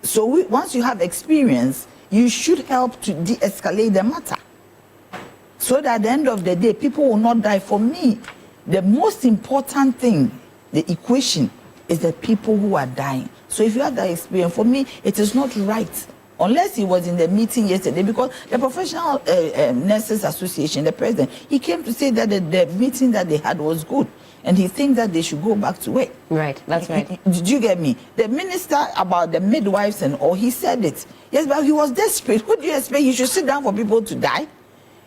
So once you have experience, you should help to de-escalate the matter. So that at the end of the day, people will not die. For me, the most important thing, the equation, is the people who are dying. So if you have that experience, for me, it is not right. Unless he was in the meeting yesterday, because the Professional Nurses Association, the president, he came to say that the meeting that they had was good. And he thinks that they should go back to work. Right, that's right. Did you get me? The minister about the midwives and all, he said it. Yes, but he was desperate. What do you expect? He should sit down for people to die?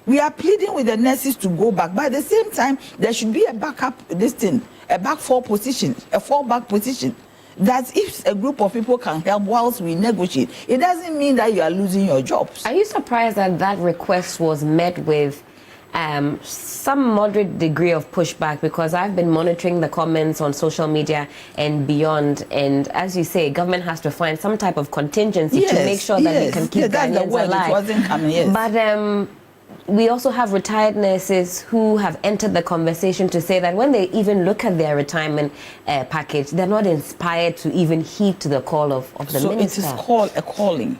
We are pleading with the nurses to go back. But at the same time, there should be a backup, a fallback position. That if a group of people can help whilst we negotiate, it doesn't mean that you are losing your jobs. Are you surprised that request was met with some moderate degree of pushback? Because I've been monitoring the comments on social media and beyond, and as you say, government has to find some type of contingency to make sure that we can keep Ghanaians alive. It wasn't coming, yes. But we also have retired nurses who have entered the conversation to say that when they even look at their retirement package, they're not inspired to even heed to the call of the minister. So it is called a calling.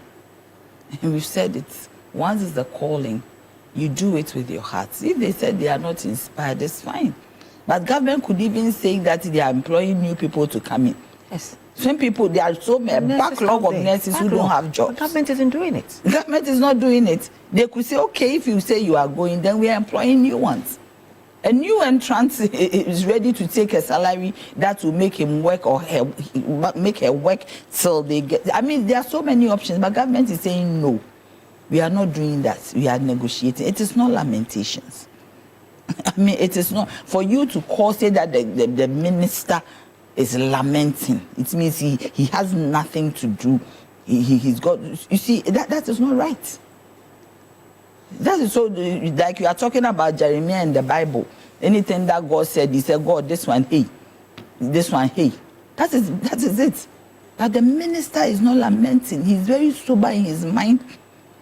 And we've said it. Once it's the calling, you do it with your heart. If they said they are not inspired, that's fine. But government could even say that they are employing new people to come in. Yes. Some people, there are so many backlog of nurses who don't have jobs. The government isn't doing it. The government is not doing it. They could say, okay, if you say you are going, then we are employing new ones. A new entrant is ready to take a salary that will make him work or make her work till they get. I mean, there are so many options, but government is saying no. We are not doing that. We are negotiating. It is not lamentations. I mean, it is not for you to say that the minister is lamenting. It means he has nothing to do. He's got. You see, that is not right. That is so, like you are talking about Jeremiah in the Bible. Anything that God said, he said, God, this one, hey. This one, hey. That is it. But the minister is not lamenting. He's very sober in his mind.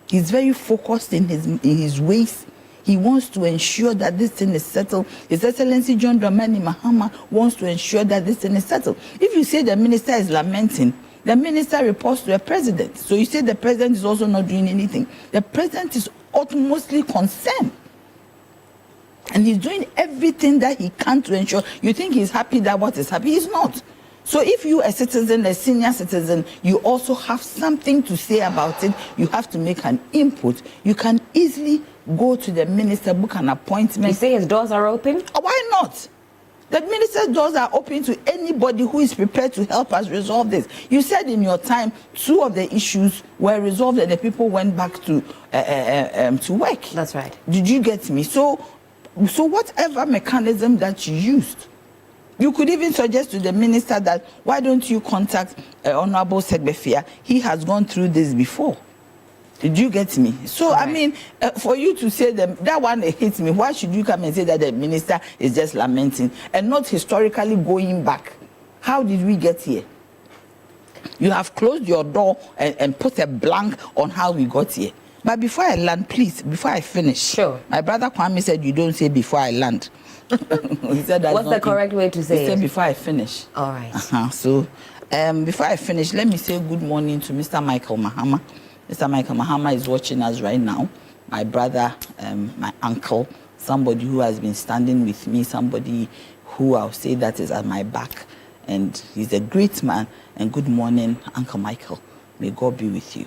He's very focused in his ways. He wants to ensure that this thing is settled. His Excellency John Dramani Mahama wants to ensure that this thing is settled. If you say the minister is lamenting, the minister reports to the president. So you say the president is also not doing anything. The president is utmostly concerned. And he's doing everything that he can to ensure. You think he's happy that what is happening? He's not. So if you, a citizen, a senior citizen, you also have something to say about it, you have to make an input. You can easily go to the minister, book an appointment. You say his doors are open? Why not? The minister's doors are open to anybody who is prepared to help us resolve this. You said in your time, 2 of the issues were resolved and the people went back to work. That's right. Did you get me? So whatever mechanism that you used, you could even suggest to the minister that, why don't you contact Honorable Segbefia? He has gone through this before. Did you get me? So, All I right. mean, for you to say that one hits me, why should you come and say that the minister is just lamenting and not historically going back? How did we get here? You have closed your door and put a blank on how we got here. But before I land, please, before I finish. Sure. My brother Kwame said you don't say before I land. He said that's What's the correct way to say He it? said before I finish. All right. So, before I finish, let me say good morning to Mr. Michael Mahama. Mr. Michael Mahama is watching us right now. My brother, my uncle, somebody who has been standing with me, somebody who I'll say that is at my back. And he's a great man. And good morning, Uncle Michael. May God be with you.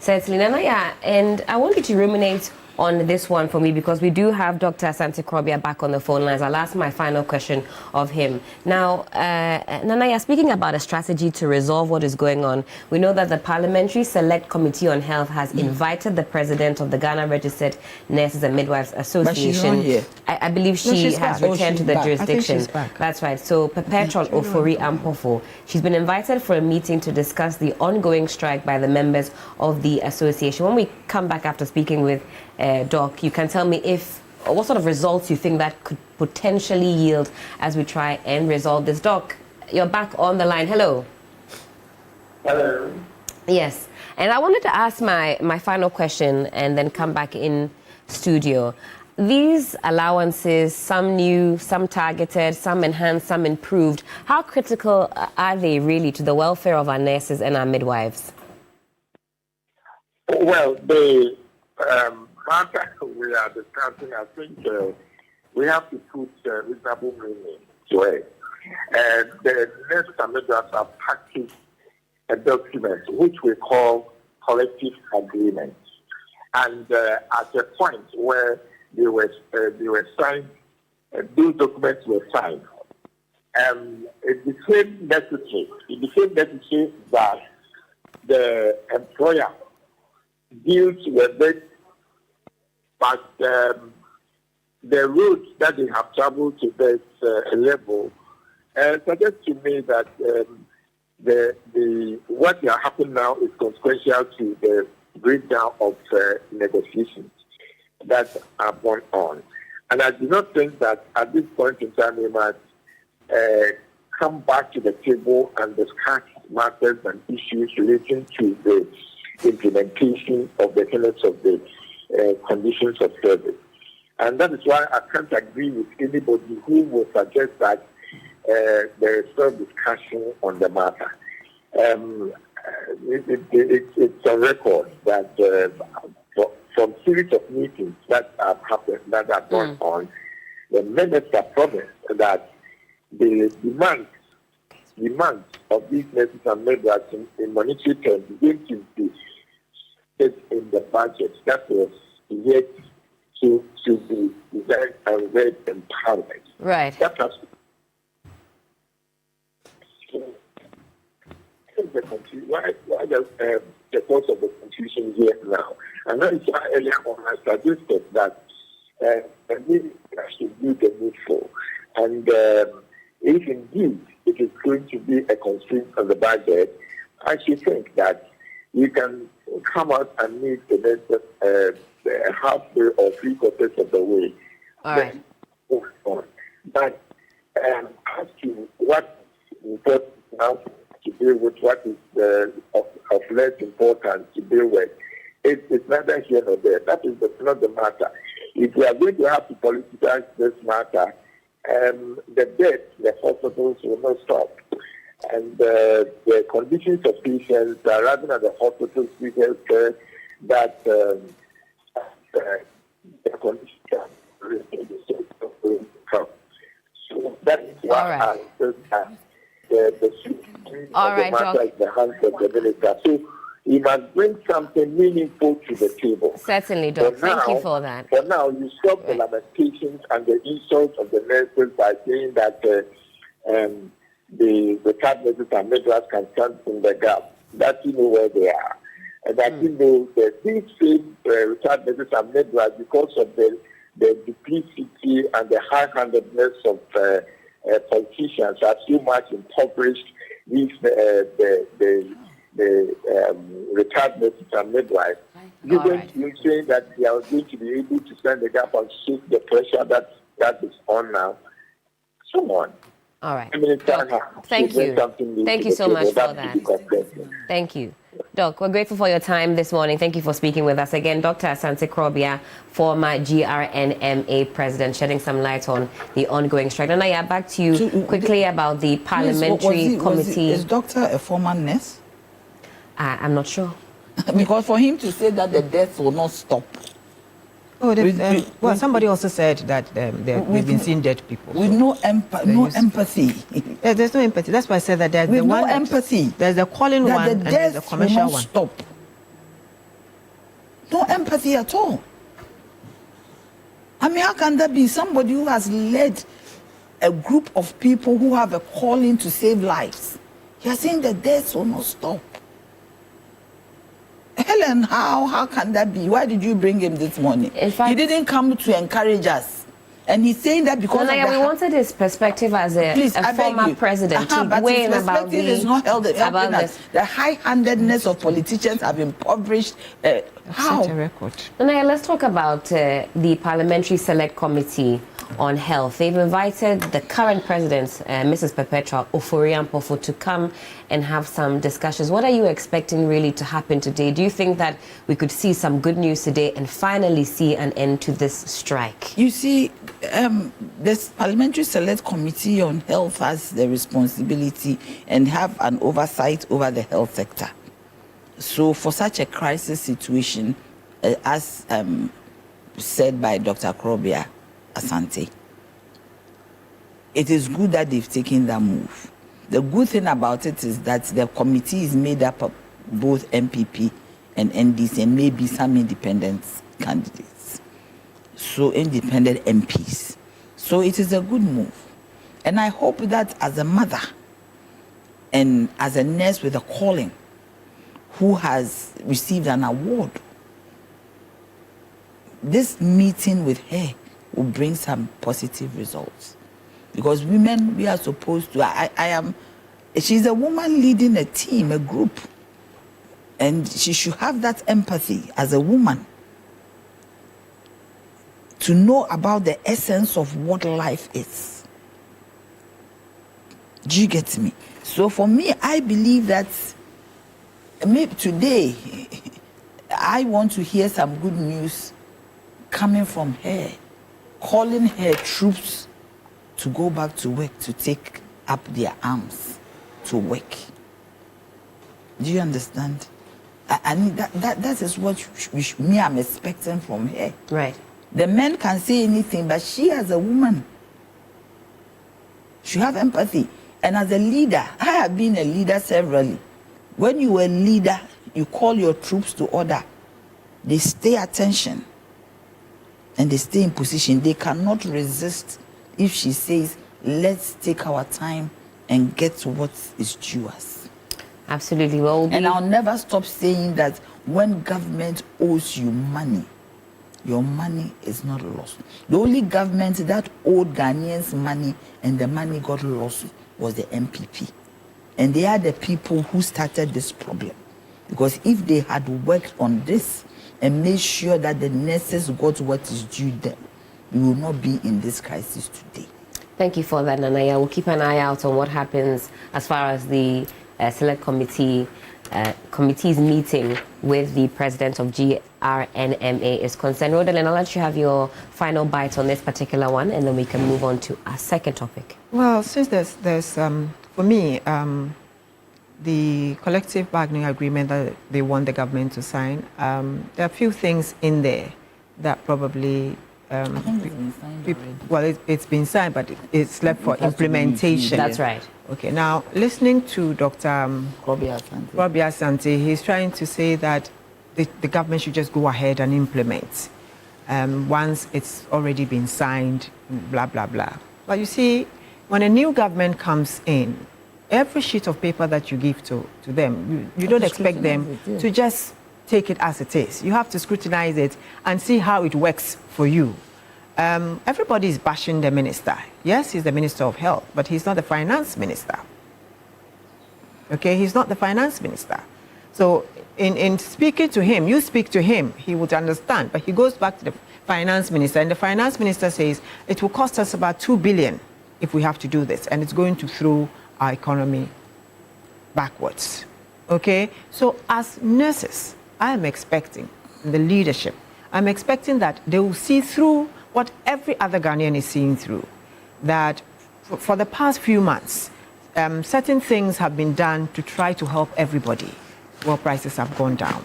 Certainly, Nanaya, and I want you to ruminate on this one for me because we do have Dr. Asante Krobia back on the phone lines. I'll ask my final question of him. Now, Nanaya, speaking about a strategy to resolve what is going on, we know that the Parliamentary Select Committee on Health has invited the president of the Ghana Registered Nurses and Midwives Association. But she's not here. I believe she has returned to the jurisdiction. She's back. That's right. So, Perpetual Ofori Ampofo, she's been invited for a meeting to discuss the ongoing strike by the members of the association. When we come back after speaking with Doc, you can tell me what sort of results you think that could potentially yield as we try and resolve this. Doc, you're back on the line. Hello. Hello. Yes, and I wanted to ask my final question and then come back in studio. These allowances, some new, some targeted, some enhanced, some improved, how critical are they really to the welfare of our nurses and our midwives? Well, the matter we are discussing, I think we have to put reasonable meaning to it. And the nurses and midwives have packaged a document which we call collective agreement. And at a point where they were signed, those documents were signed. It became necessary. That the employer deals with it, but the roads that they have traveled to this level suggests to me that what will happen now is consequential to the breakdown of negotiations that are going on. And I do not think that at this point in time we must come back to the table and discuss matters and issues relating to the implementation of the tenets of the conditions of service. And that is why I can't agree with anybody who will suggest that there is no discussion on the matter. It's a record that from series of meetings that have happened, that have gone on, the minister promised that the demands of these nurses and midwives in monetary terms is going to be set in the budget that was yet to be designed and read in Parliament. Right. That has why does the cause of the confusion here now? And that is why earlier on I suggested that the minister should do the needful. And if indeed it is going to be a constraint on the budget, I should think that you can come out and meet the halfway or 3/4 of the way. All right. But as to what is important now to deal with, what is of less importance to deal with, it's neither here nor there. That is not the matter. If we are going to have to politicize this matter, the deaths, the hospitals will not stop. And the conditions of patients are rather than the hospitals, we have that the conditions are so that is why I said that the matter is the hands of the minister. So he must bring something meaningful to the table. Certainly, Doc. Thank you for that. For now, you stop the lamentations and the insults of the nurses by saying that the retired nurses and midwives can stand in the gap. That you know where they are. And that you know that these same retired nurses and midwives, because of the duplicity and the high-handedness of politicians, have so much impoverished these the retired nurses and midwives Given right. you saying that they are going to be able to stand the gap and shift the pressure that is on now, come on. All right. I mean, it's Doc, thank you. Thank you so much for that. Thank you. Doc, we're grateful for your time this morning. Thank you for speaking with us again. Dr. Asante Krobia, former GRNMA president, shedding some light on the ongoing strike. And I back to you quickly about the parliamentary committee. Is doctor a former nurse? I'm not sure. Because for him to say that the deaths will not stop. Oh, well, somebody also said that we've been seeing dead people. With no empathy. Yeah, there's no empathy. That's why I said that there's with the one. No empathy. There's the calling that one the and there's the commercial will not one. Stop. No empathy at all. I mean, how can that be somebody who has led a group of people who have a calling to save lives? You're saying the deaths will not stop. Helen, how can that be? Why did you bring him this morning? In fact, he didn't come to encourage us. And he's saying that because we wanted his perspective as a former president to weigh in about the... is not held about this. The high-handedness of politicians have impoverished... how? Such a record. Nanaya, let's talk about the Parliamentary Select Committee on Health. They've invited the current president, Mrs. Perpetua Ofori-Ampofo, to come and have some discussions. What are you expecting really to happen today? Do you think that we could see some good news today and finally see an end to this strike? You see, this Parliamentary Select Committee on Health has the responsibility and have an oversight over the health sector. So for such a crisis situation, as said by Dr. Krobia Asante, it is good that they've taken that move. The good thing about it is that the committee is made up of both MPP and NDC and maybe some independent candidates. So independent MPs. So it is a good move. And I hope that as a mother and as a nurse with a calling who has received an award, this meeting with her will bring some positive results. Because women, we are supposed to, she's a woman leading a team, a group. And she should have that empathy as a woman to know about the essence of what life is. Do you get me? So for me, I believe that maybe today, I want to hear some good news coming from her, calling her troops to go back to work, to take up their arms to work. Do you understand? I mean, that is what me I'm expecting from her. Right. The men can say anything, but she as a woman, she have empathy. And as a leader, I have been a leader severally. When you are a leader, you call your troops to order. They stay attention and they stay in position. They cannot resist if she says, let's take our time and get to what is due us. Absolutely. Well, and I'll never stop saying that when government owes you money, your money is not lost. The only government that owed Ghanaians money and the money got lost was the MPP. And they are the people who started this problem. Because if they had worked on this and made sure that the nurses got what is due them, we will not be in this crisis today. Thank you for that, Nanaya. We'll keep an eye out on what happens as far as the Select Committee's meeting with the president of GRNMA is concerned. Rodelyn, I'll let you have your final bite on this particular one, and then we can move on to our second topic. Well, since there's for me, the collective bargaining agreement that they want the government to sign, there are a few things in there that probably... it's been signed, but it's left for implementation. That's right. Okay, now listening to Dr. Krobia Asante, he's trying to say that the government should just go ahead and implement once it's already been signed, blah, blah, blah. But you see, when a new government comes in, every sheet of paper that you give to them, you don't expect them to just take it as it is. You have to scrutinize it and see how it works for you. Everybody is bashing the minister. Yes, he's the Minister of Health, but he's not the finance minister. Okay, he's not the finance minister. So in speaking to him, you speak to him, he would understand. But he goes back to the finance minister, and the finance minister says it will cost us about 2 billion if we have to do this, and it's going to throw our economy backwards. Okay? So as nurses, I am expecting the leadership, I'm expecting that they will see through what every other Ghanaian is seeing through, that for the past few months, certain things have been done to try to help everybody. Well, prices have gone down.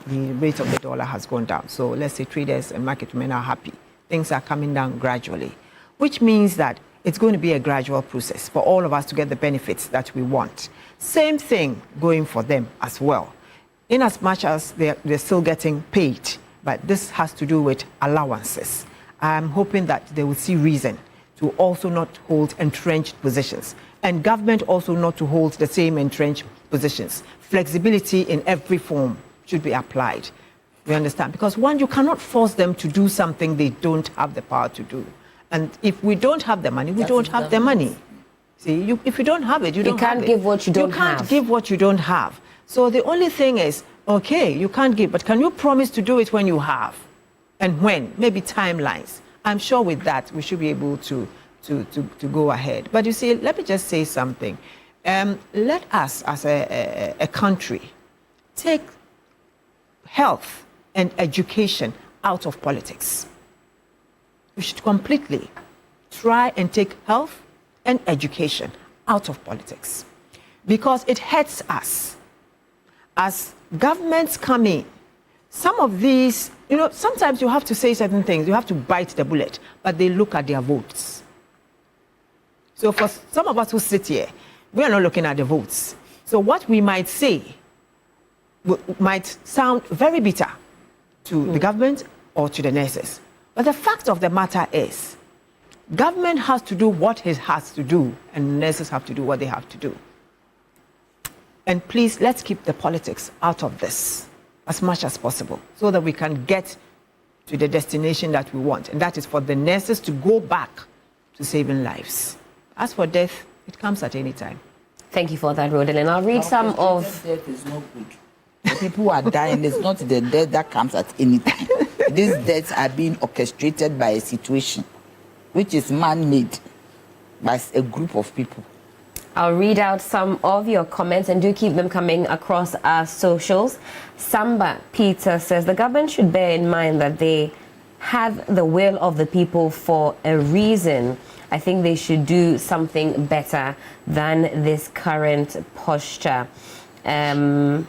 The rate of the dollar has gone down. So let's say traders and market women are happy. Things are coming down gradually, which means that it's going to be a gradual process for all of us to get the benefits that we want. Same thing going for them as well. In as much as they're still getting paid, but this has to do with allowances. I'm hoping that they will see reason to also not hold entrenched positions, and government also not to hold the same entrenched positions. Flexibility in every form should be applied. You understand? Because one, you cannot force them to do something they don't have the power to do. And if we don't have the money, we don't have the money. See, if you don't have it, you don't have it. You can't give what you don't have. You can't give what you don't have. So the only thing is, okay, you can't give, but can you promise to do it when you have? And when? Maybe timelines. I'm sure with that, we should be able to go ahead. But you see, let me just say something. Let us, as a country, take health and education out of politics. We should completely try and take health and education out of politics, because it hurts us. As governments come in, some of these, sometimes you have to say certain things, you have to bite the bullet, but they look at their votes. So for some of us who sit here, we are not looking at the votes. So what we might say might sound very bitter to the government or to the nurses. But the fact of the matter is, government has to do what it has to do, and nurses have to do what they have to do. And please, let's keep the politics out of this as much as possible, so that we can get to the destination that we want. And that is for the nurses to go back to saving lives. As for death, it comes at any time. Thank you for that, Rodelyn. I'll read some of... Death is not good. The people who are dying, it's not the death that comes at any time. These deaths are being orchestrated by a situation which is man-made by a group of people. I'll read out some of your comments, and do keep them coming across our socials. Samba Peter says, the government should bear in mind that they have the will of the people for a reason. I think they should do something better than this current posture. Some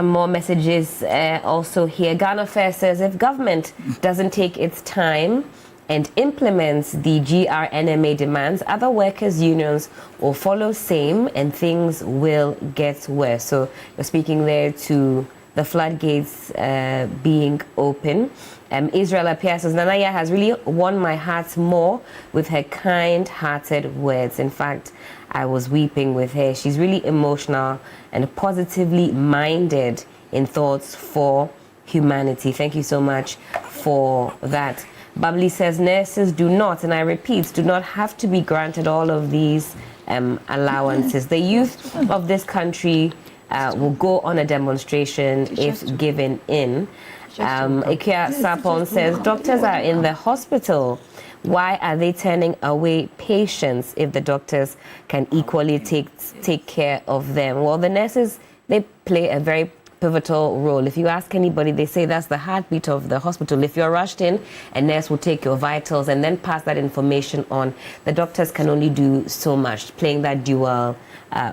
more messages also here. Ghana Fair says, if government doesn't take its time and implements the GRNMA demands, other workers' unions will follow same, and things will get worse. So you're speaking there to the floodgates being open. Israel Apia says, Nanaya has really won my heart more with her kind-hearted words. In fact, I was weeping with her. She's really emotional and positively minded in thoughts for humanity. Thank you so much for that. Babli says, nurses do not, and I repeat, do not have to be granted all of these allowances. The youth of this country will go on a demonstration if given in. Ikea Sapon says, doctors are in the hospital. Why are they turning away patients if the doctors can equally take care of them? Well, the nurses, they play a very pivotal role. If you ask anybody, they say that's the heartbeat of the hospital. If you're rushed in, a nurse will take your vitals and then pass that information on. The doctors can only do so much, playing that dual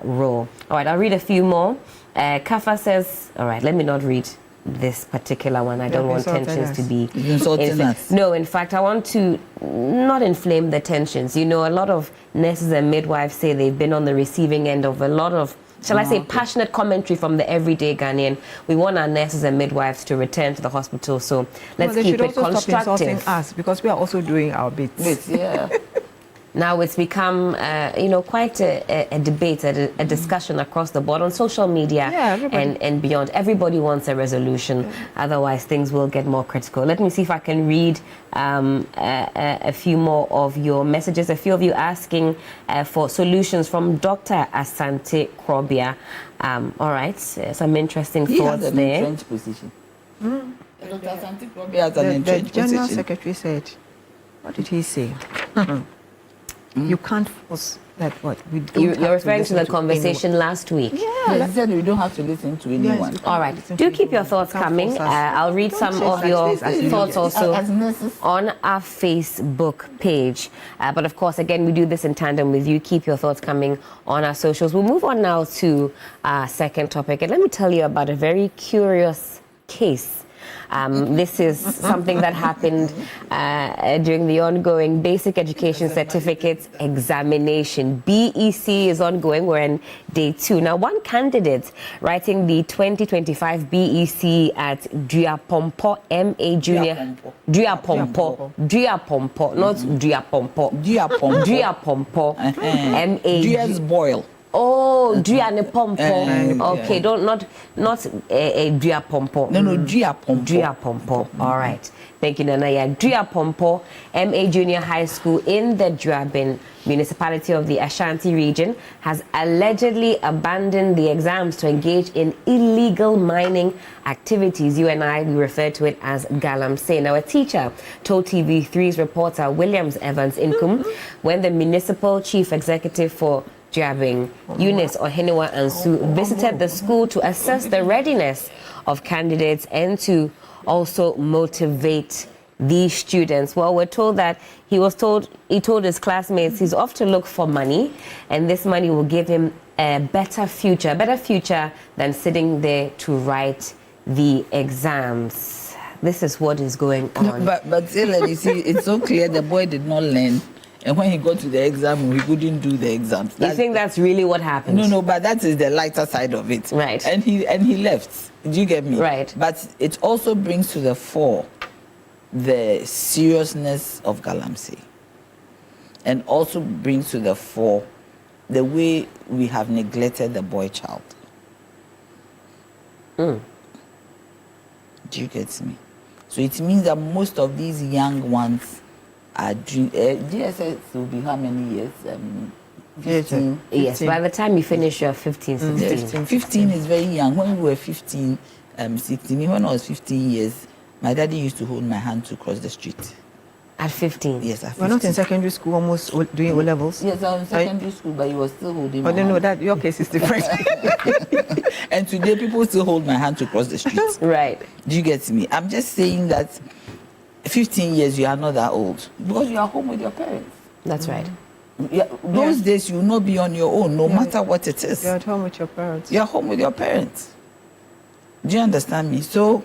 role. All right, I'll read a few more. Kafa says, all right, let me not read this particular one. I don't want tensions to be... No, in fact, I want to not inflame the tensions. A lot of nurses and midwives say they've been on the receiving end of a lot of, shall I say, passionate commentary from the everyday Ghanaian. We want our nurses and midwives to return to the hospital, so let's keep it constructive. Stop insulting us, because we are also doing our bits. Yeah. Now it's become, quite a debate, a discussion across the board on social media and beyond. Everybody wants a resolution, otherwise things will get more critical. Let me see if I can read a few more of your messages. A few of you asking for solutions from Dr. Asante Krobia. All right, some interesting thoughts there. He has an entrenched position. Dr. Asante Krobia has an entrenched position. The General Secretary said, what did he say? You can't force that what we don't. You're referring to the conversation last week. Yeah, he said we don't have to listen to anyone. All right. Do keep your thoughts coming. I'll read some of your thoughts also on our Facebook page. But of course, again, we do this in tandem with you. Keep your thoughts coming on our socials. We'll move on now to our second topic. And let me tell you about a very curious case. This is something that happened during the ongoing Basic Education Certificate Examination. BEC is ongoing. We're in day 2. Now, one candidate writing the 2025 BEC at Duapompo MA Junior. Duapompo, not Duapompo. Duapompo MA. Duas Boyle. Oh, Duapompo. Okay, not a Duapompo. No, Duapompo. Duapompo. All right. Thank you, Nana. Yeah, Duapompo MA Junior High School in the Duabin municipality of the Ashanti region has allegedly abandoned the exams to engage in illegal mining activities. You and I, we refer to it as galamsey. Now, a teacher told TV3's reporter Williams Evans Inkum when the municipal chief executive for Duabin, Eunice Ohenewa Ansu, visited the school to assess the readiness of candidates and to also motivate these students. Well, we're told that he told his classmates he's off to look for money, and this money will give him a better future than sitting there to write the exams. This is what is going on. But you see, it's so clear the boy did not learn. And when he got to the exam, he couldn't do the exams. You think that's really what happened? No, but that is the lighter side of it. Right. And he left. Do you get me? Right. But it also brings to the fore the seriousness of galamsey. And also brings to the fore the way we have neglected the boy child. Do you get me? So it means that most of these young ones are GSS will be how many years? 15. Yes, by the time you finish your 15, 16. 15 is very young. When we were 15, 16, when I was 15 years, my daddy used to hold my hand to cross the street. At 15? Yes, at 15. We're not in secondary school, almost doing O levels? Yes, I was in secondary school, but he was still holding my hand. No, that your case is different. And today, people still hold my hand to cross the street. Right. Do you get me? I'm just saying that 15 years, you are not that old. Because you are home with your parents. That's right. Yeah, those days, you will not be on your own, no matter what it is. You're at home with your parents. You're home with your parents. Do you understand me? So,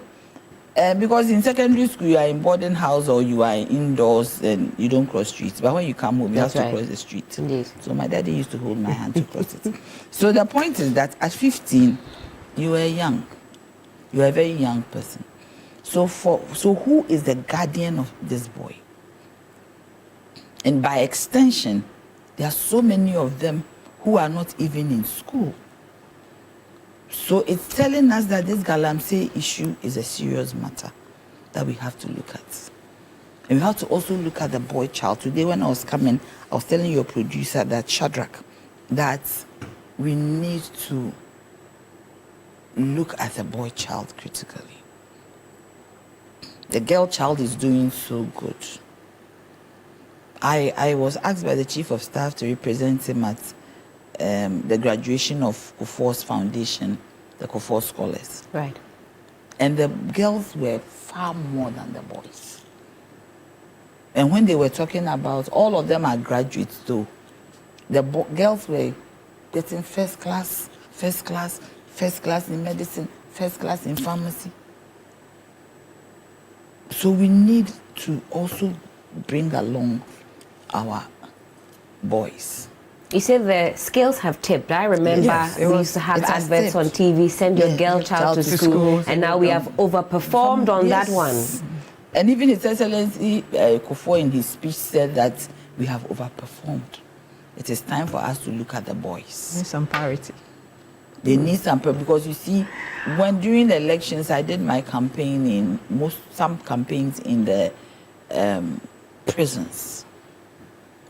because in secondary school, you are in boarding house or you are indoors and you don't cross streets. But when you come home, you have to cross the street. Indeed. So my daddy used to hold my hand to cross it. So the point is that at 15, you were young. You are a very young person. So who is the guardian of this boy? And by extension, there are so many of them who are not even in school. So it's telling us that this galamsey issue is a serious matter that we have to look at. And we have to also look at the boy child. Today when I was coming, I was telling your producer, that Shadrach, that we need to look at the boy child critically. The girl child is doing so good. I was asked by the Chief of Staff to represent him at the graduation of Kufuor's foundation, the Kufuor Scholars. Right. And the girls were far more than the boys. And when they were talking about, all of them are graduates though, the girls were getting first class in medicine, first class in pharmacy. So we need to also bring along our boys. You said the scales have tipped. I remember we used to have adverts on TV, send your girl child to school, and now we have overperformed on that one. And even His Excellency Kufuor in his speech said that we have overperformed. It is time for us to look at the boys. Need some parity. They need some because you see, when during the elections, I did my campaign in some campaigns in the prisons.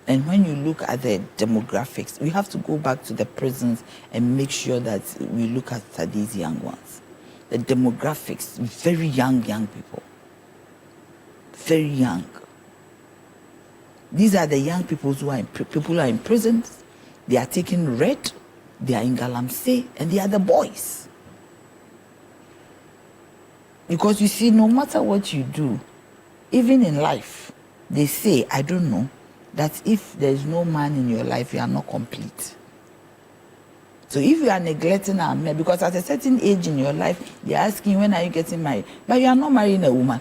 And when you look at the demographics, we have to go back to the prisons and make sure that we look at these young ones. The demographics, very young people. Very young. These are the young people who are in prisons. They are taking red, they are in Galamsey, and they are the boys. Because you see, no matter what you do, even in life, they say, I don't know, that if there is no man in your life, you are not complete. So if you are neglecting our men, because at a certain age in your life, they are asking, when are you getting married? But you are not marrying a woman.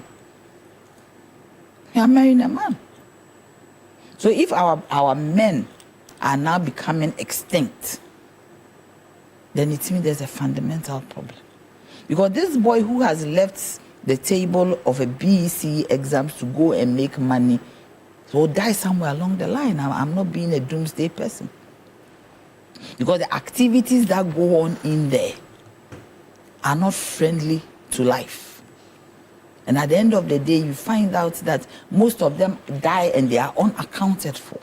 You are marrying a man. So if our men are now becoming extinct, then it means there's a fundamental problem. Because this boy who has left the table of a BEC exams to go and make money will die somewhere along the line. I'm not being a doomsday person. Because the activities that go on in there are not friendly to life. And at the end of the day, you find out that most of them die and they are unaccounted for.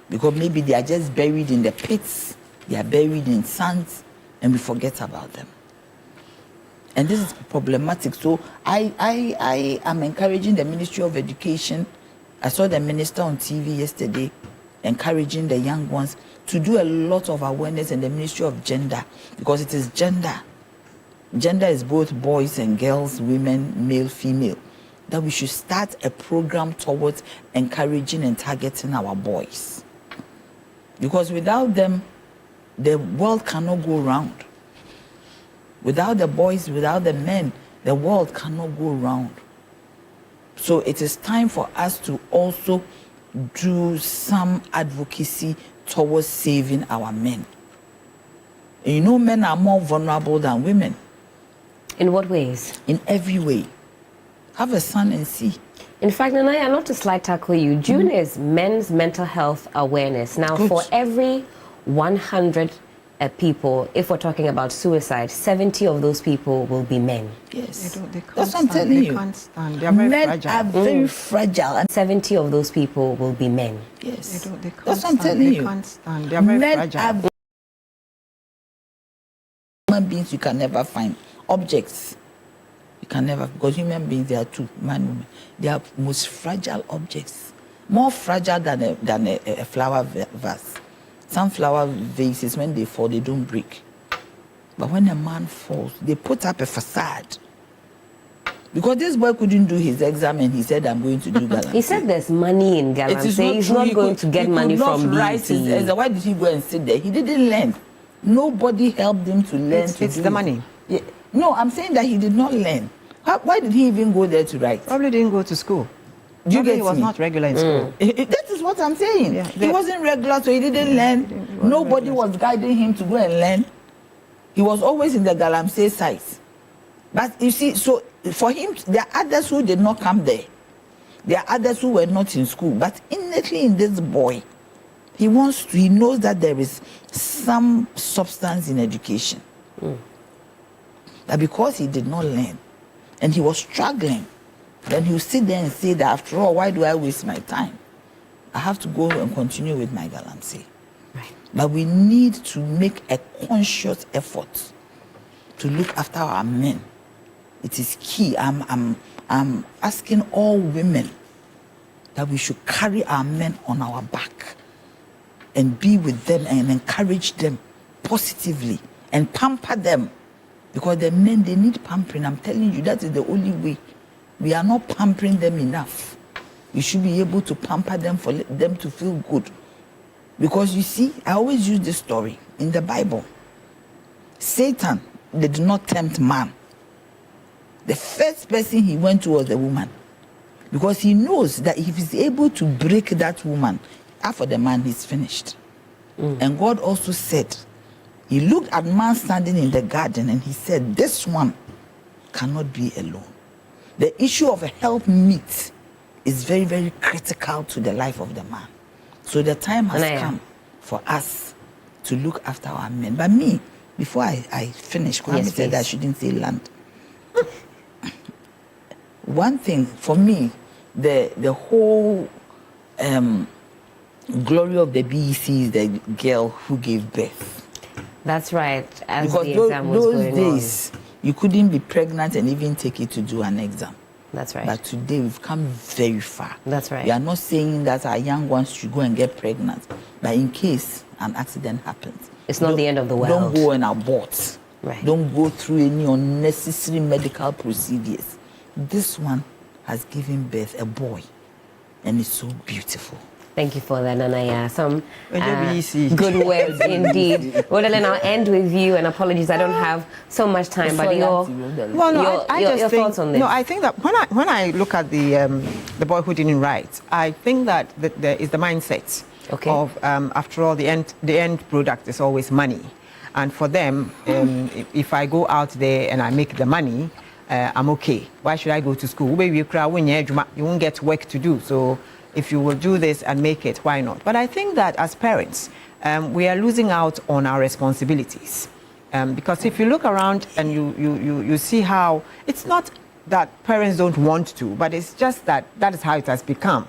Because maybe they are just buried in the pits, they are buried in sands, and we forget about them. And this is problematic. So I am encouraging the Ministry of Education. I saw the minister on TV yesterday encouraging the young ones to do a lot of awareness in the Ministry of Gender, because it is gender. Gender is both boys and girls, women, male, female. That we should start a program towards encouraging and targeting our boys. Because without them, the world cannot go round. Without the boys, without the men, the world cannot go round. So it is time for us to also do some advocacy towards saving our men. And you know, men are more vulnerable than women. In what ways? In every way. Have a son and see. In fact, Nanaya, not to slight tackle you, June is Men's Mental Health Awareness. Now, Good. for every 100 people, if we're talking about suicide, 70 of those people will be men. Yes. They can't That's what I'm stand. telling They you. can't stand. They are very Men fragile. are very fragile. And 70 of those people will be men. yes. They can't That's what I'm stand. telling They you. can't stand. They are very Men fragile. are human beings you can never find. Objects. You can never, because human beings, they are two, man, woman. They are most fragile objects. More fragile than a flower vase. Some flower vases, when they fall, they don't break. But when a man falls, they put up a facade. Because this boy couldn't do his exam and he said, I'm going to do Galamsey. He said there's money in It is Galamsey. He's true. not He going could- to get he money could not from write his BEC. exam. Why did he go and sit there? He didn't learn. Nobody helped him to learn. It's the money. Yeah. No, I'm saying that he did not learn. Why did he even go there to write? Probably didn't go to school. Do you Probably get he was me? not regular in school. That is what I'm saying. Yeah, He wasn't regular, so he didn't learn. Nobody was guiding him to go and learn. He was always in the Galamsey site. But you see, so for him, there are others who did not come there. There are others who were not in school. But innately in this boy, he knows that there is some substance in education. That because he did not learn and he was struggling, then he'll sit there and say that after all, why do I waste my time? I have to go and continue with my Galamsey. Right. But we need to make a conscious effort to look after our men. It is key. I'm asking all women that we should carry our men on our back and be with them and encourage them positively and pamper them. Because the men, they need pampering. I'm telling you, that is the only way. We are not pampering them enough. We should be able to pamper them for them to feel good. Because you see, I always use this story in the Bible. Satan did not tempt man. The first person he went to was the woman. Because he knows that if he's able to break that woman, after the man, he's finished. And God also said, he looked at man standing in the garden and he said, this one cannot be alone. The issue of a helpmeet is very, very critical to the life of the man. So the time has come for us to look after our men. But me, before I finish, Kwame said I shouldn't say land. One thing for me, the whole glory of the BEC is the girl who gave birth. That's right. As because the exam was those going days, you couldn't be pregnant and even take it to do an exam. That's right. But today we've come very far. That's right. We are not saying that our young ones should go and get pregnant, but in case an accident happens, it's not the end of the world. Don't go and abort. Right. Don't go through any unnecessary medical procedures. This one has given birth a boy, and it's so beautiful. Thank you for that, Nanaya. Some good words indeed. Rodalyn, I'll end with you, and apologies, I don't have so much time, but your thoughts on this? No, I think that when I look at the boy who didn't write, I think that there is the mindset of, after all, the end product is always money. And for them, if I go out there and I make the money, I'm okay. Why should I go to school? You won't get work to do. So if you will do this and make it, why not? But I think that as parents, we are losing out on our responsibilities. Because if you look around and you see how, it's not that parents don't want to, but it's just that is how it has become.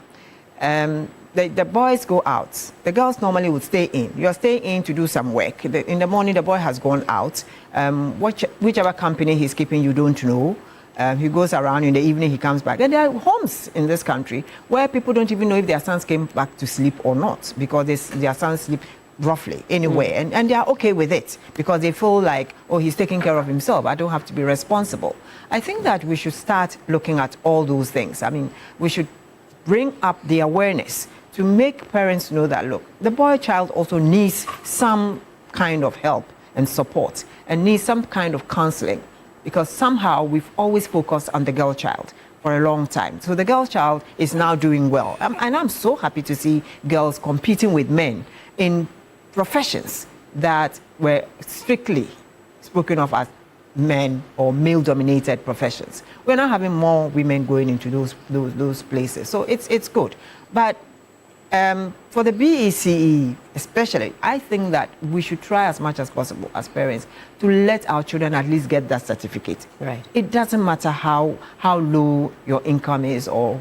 The boys go out. The girls normally would stay in. You're staying in to do some work. In the morning, the boy has gone out. Whichever company he's keeping, you don't know. He goes around. In the evening, he comes back. And there are homes in this country where people don't even know if their sons came back to sleep or not, because their sons sleep roughly anywhere. And they are okay with it because they feel like, oh, he's taking care of himself. I don't have to be responsible. I think that we should start looking at all those things. I mean, we should bring up the awareness to make parents know that, look, the boy child also needs some kind of help and support and needs some kind of counseling, because somehow we've always focused on the girl child for a long time. So the girl child is now doing well. And I'm so happy to see girls competing with men in professions that were strictly spoken of as men or male-dominated professions. We're now having more women going into those places. So it's good. But for the BECE especially, I think that we should try as much as possible as parents to let our children at least get that certificate. Right. It doesn't matter how low your income is or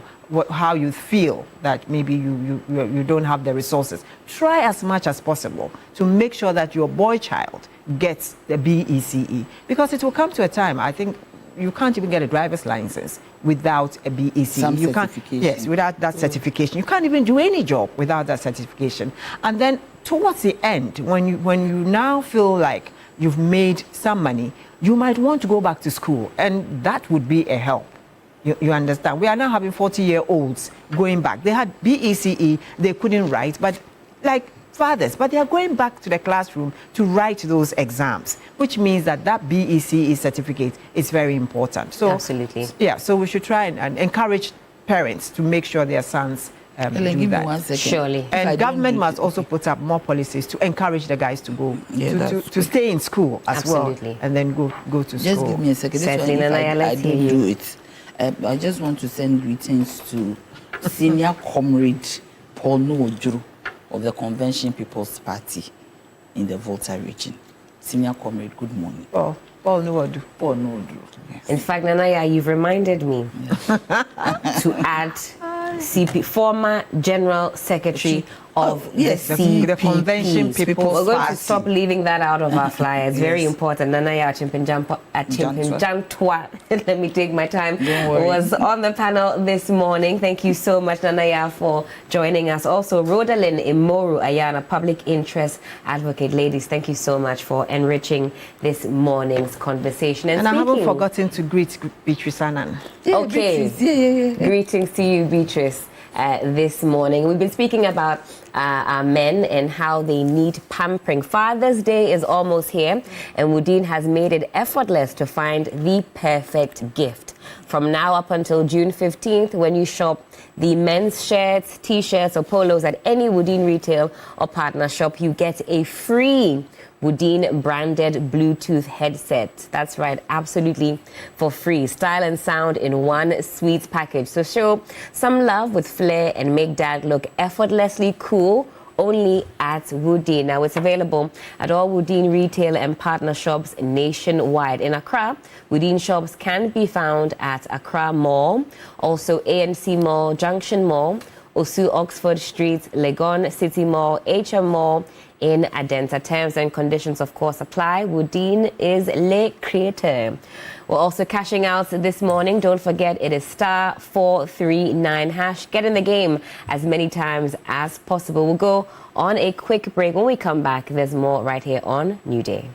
how you feel that maybe you don't have the resources. Try as much as possible to make sure that your boy child gets the BECE, because it will come to a time, I think, you can't even get a driver's license without a BECE. You can't, yes, without that certification. You can't even do any job without that certification. And then towards the end, when you now feel like you've made some money, you might want to go back to school, and that would be a help. You understand? We are now having 40-year-olds going back. They had BECE, they couldn't write, but like fathers, but they are going back to the classroom to write those exams, which means that BECE certificate is very important. So, absolutely. Yeah, so we should try and encourage parents to make sure their sons do that. Surely. And government must also put up more policies to encourage the guys to go to stay in school as well, and then go to school. Just give me a second. I don't do it. I just want to send greetings to senior comrade Paul Nwojuru of the Convention People's Party in the Volta region. Senior comrade, good morning. Paul Nwojuru. Paul Nwojuru. Yes. In fact, Nanaya, you've reminded me to add former General Secretary of the Convention People's Party. We're going to stop leaving that out of our flyers. Yes. Very important. Nanaya Chimpinjantwa, let me take my time, was on the panel this morning. Thank you so much, Nanaya, for joining us. Also, Rodalyn Imoru Ayana, public interest advocate. Ladies, thank you so much for enriching this morning's conversation. And I haven't forgotten to greet Beatrice Annan. Yeah, okay. Beatrice. Greetings to you, Beatrice. This morning, we've been speaking about our men and how they need pampering. Father's Day is almost here, and Woodin has made it effortless to find the perfect gift. From now up until June 15th, when you shop the men's shirts, t-shirts, or polos at any Woodin retail or partner shop, you get a free Woodin branded Bluetooth headset. That's right, absolutely for free. Style and sound in one sweet package. So show some love with flair and make dad look effortlessly cool. Only at Woodin. Now it's available at all Woodin retail and partner shops nationwide. In Accra, Woodin shops can be found at Accra Mall, also ANC Mall, Junction Mall, Osu Oxford Street, Legon City Mall, HM Mall in Adenta. Terms and conditions, of course, apply. Woodin is le creator. We're also cashing out this morning. Don't forget, it is *439#. Get in the game as many times as possible. We'll go on a quick break. When we come back, there's more right here on New Day.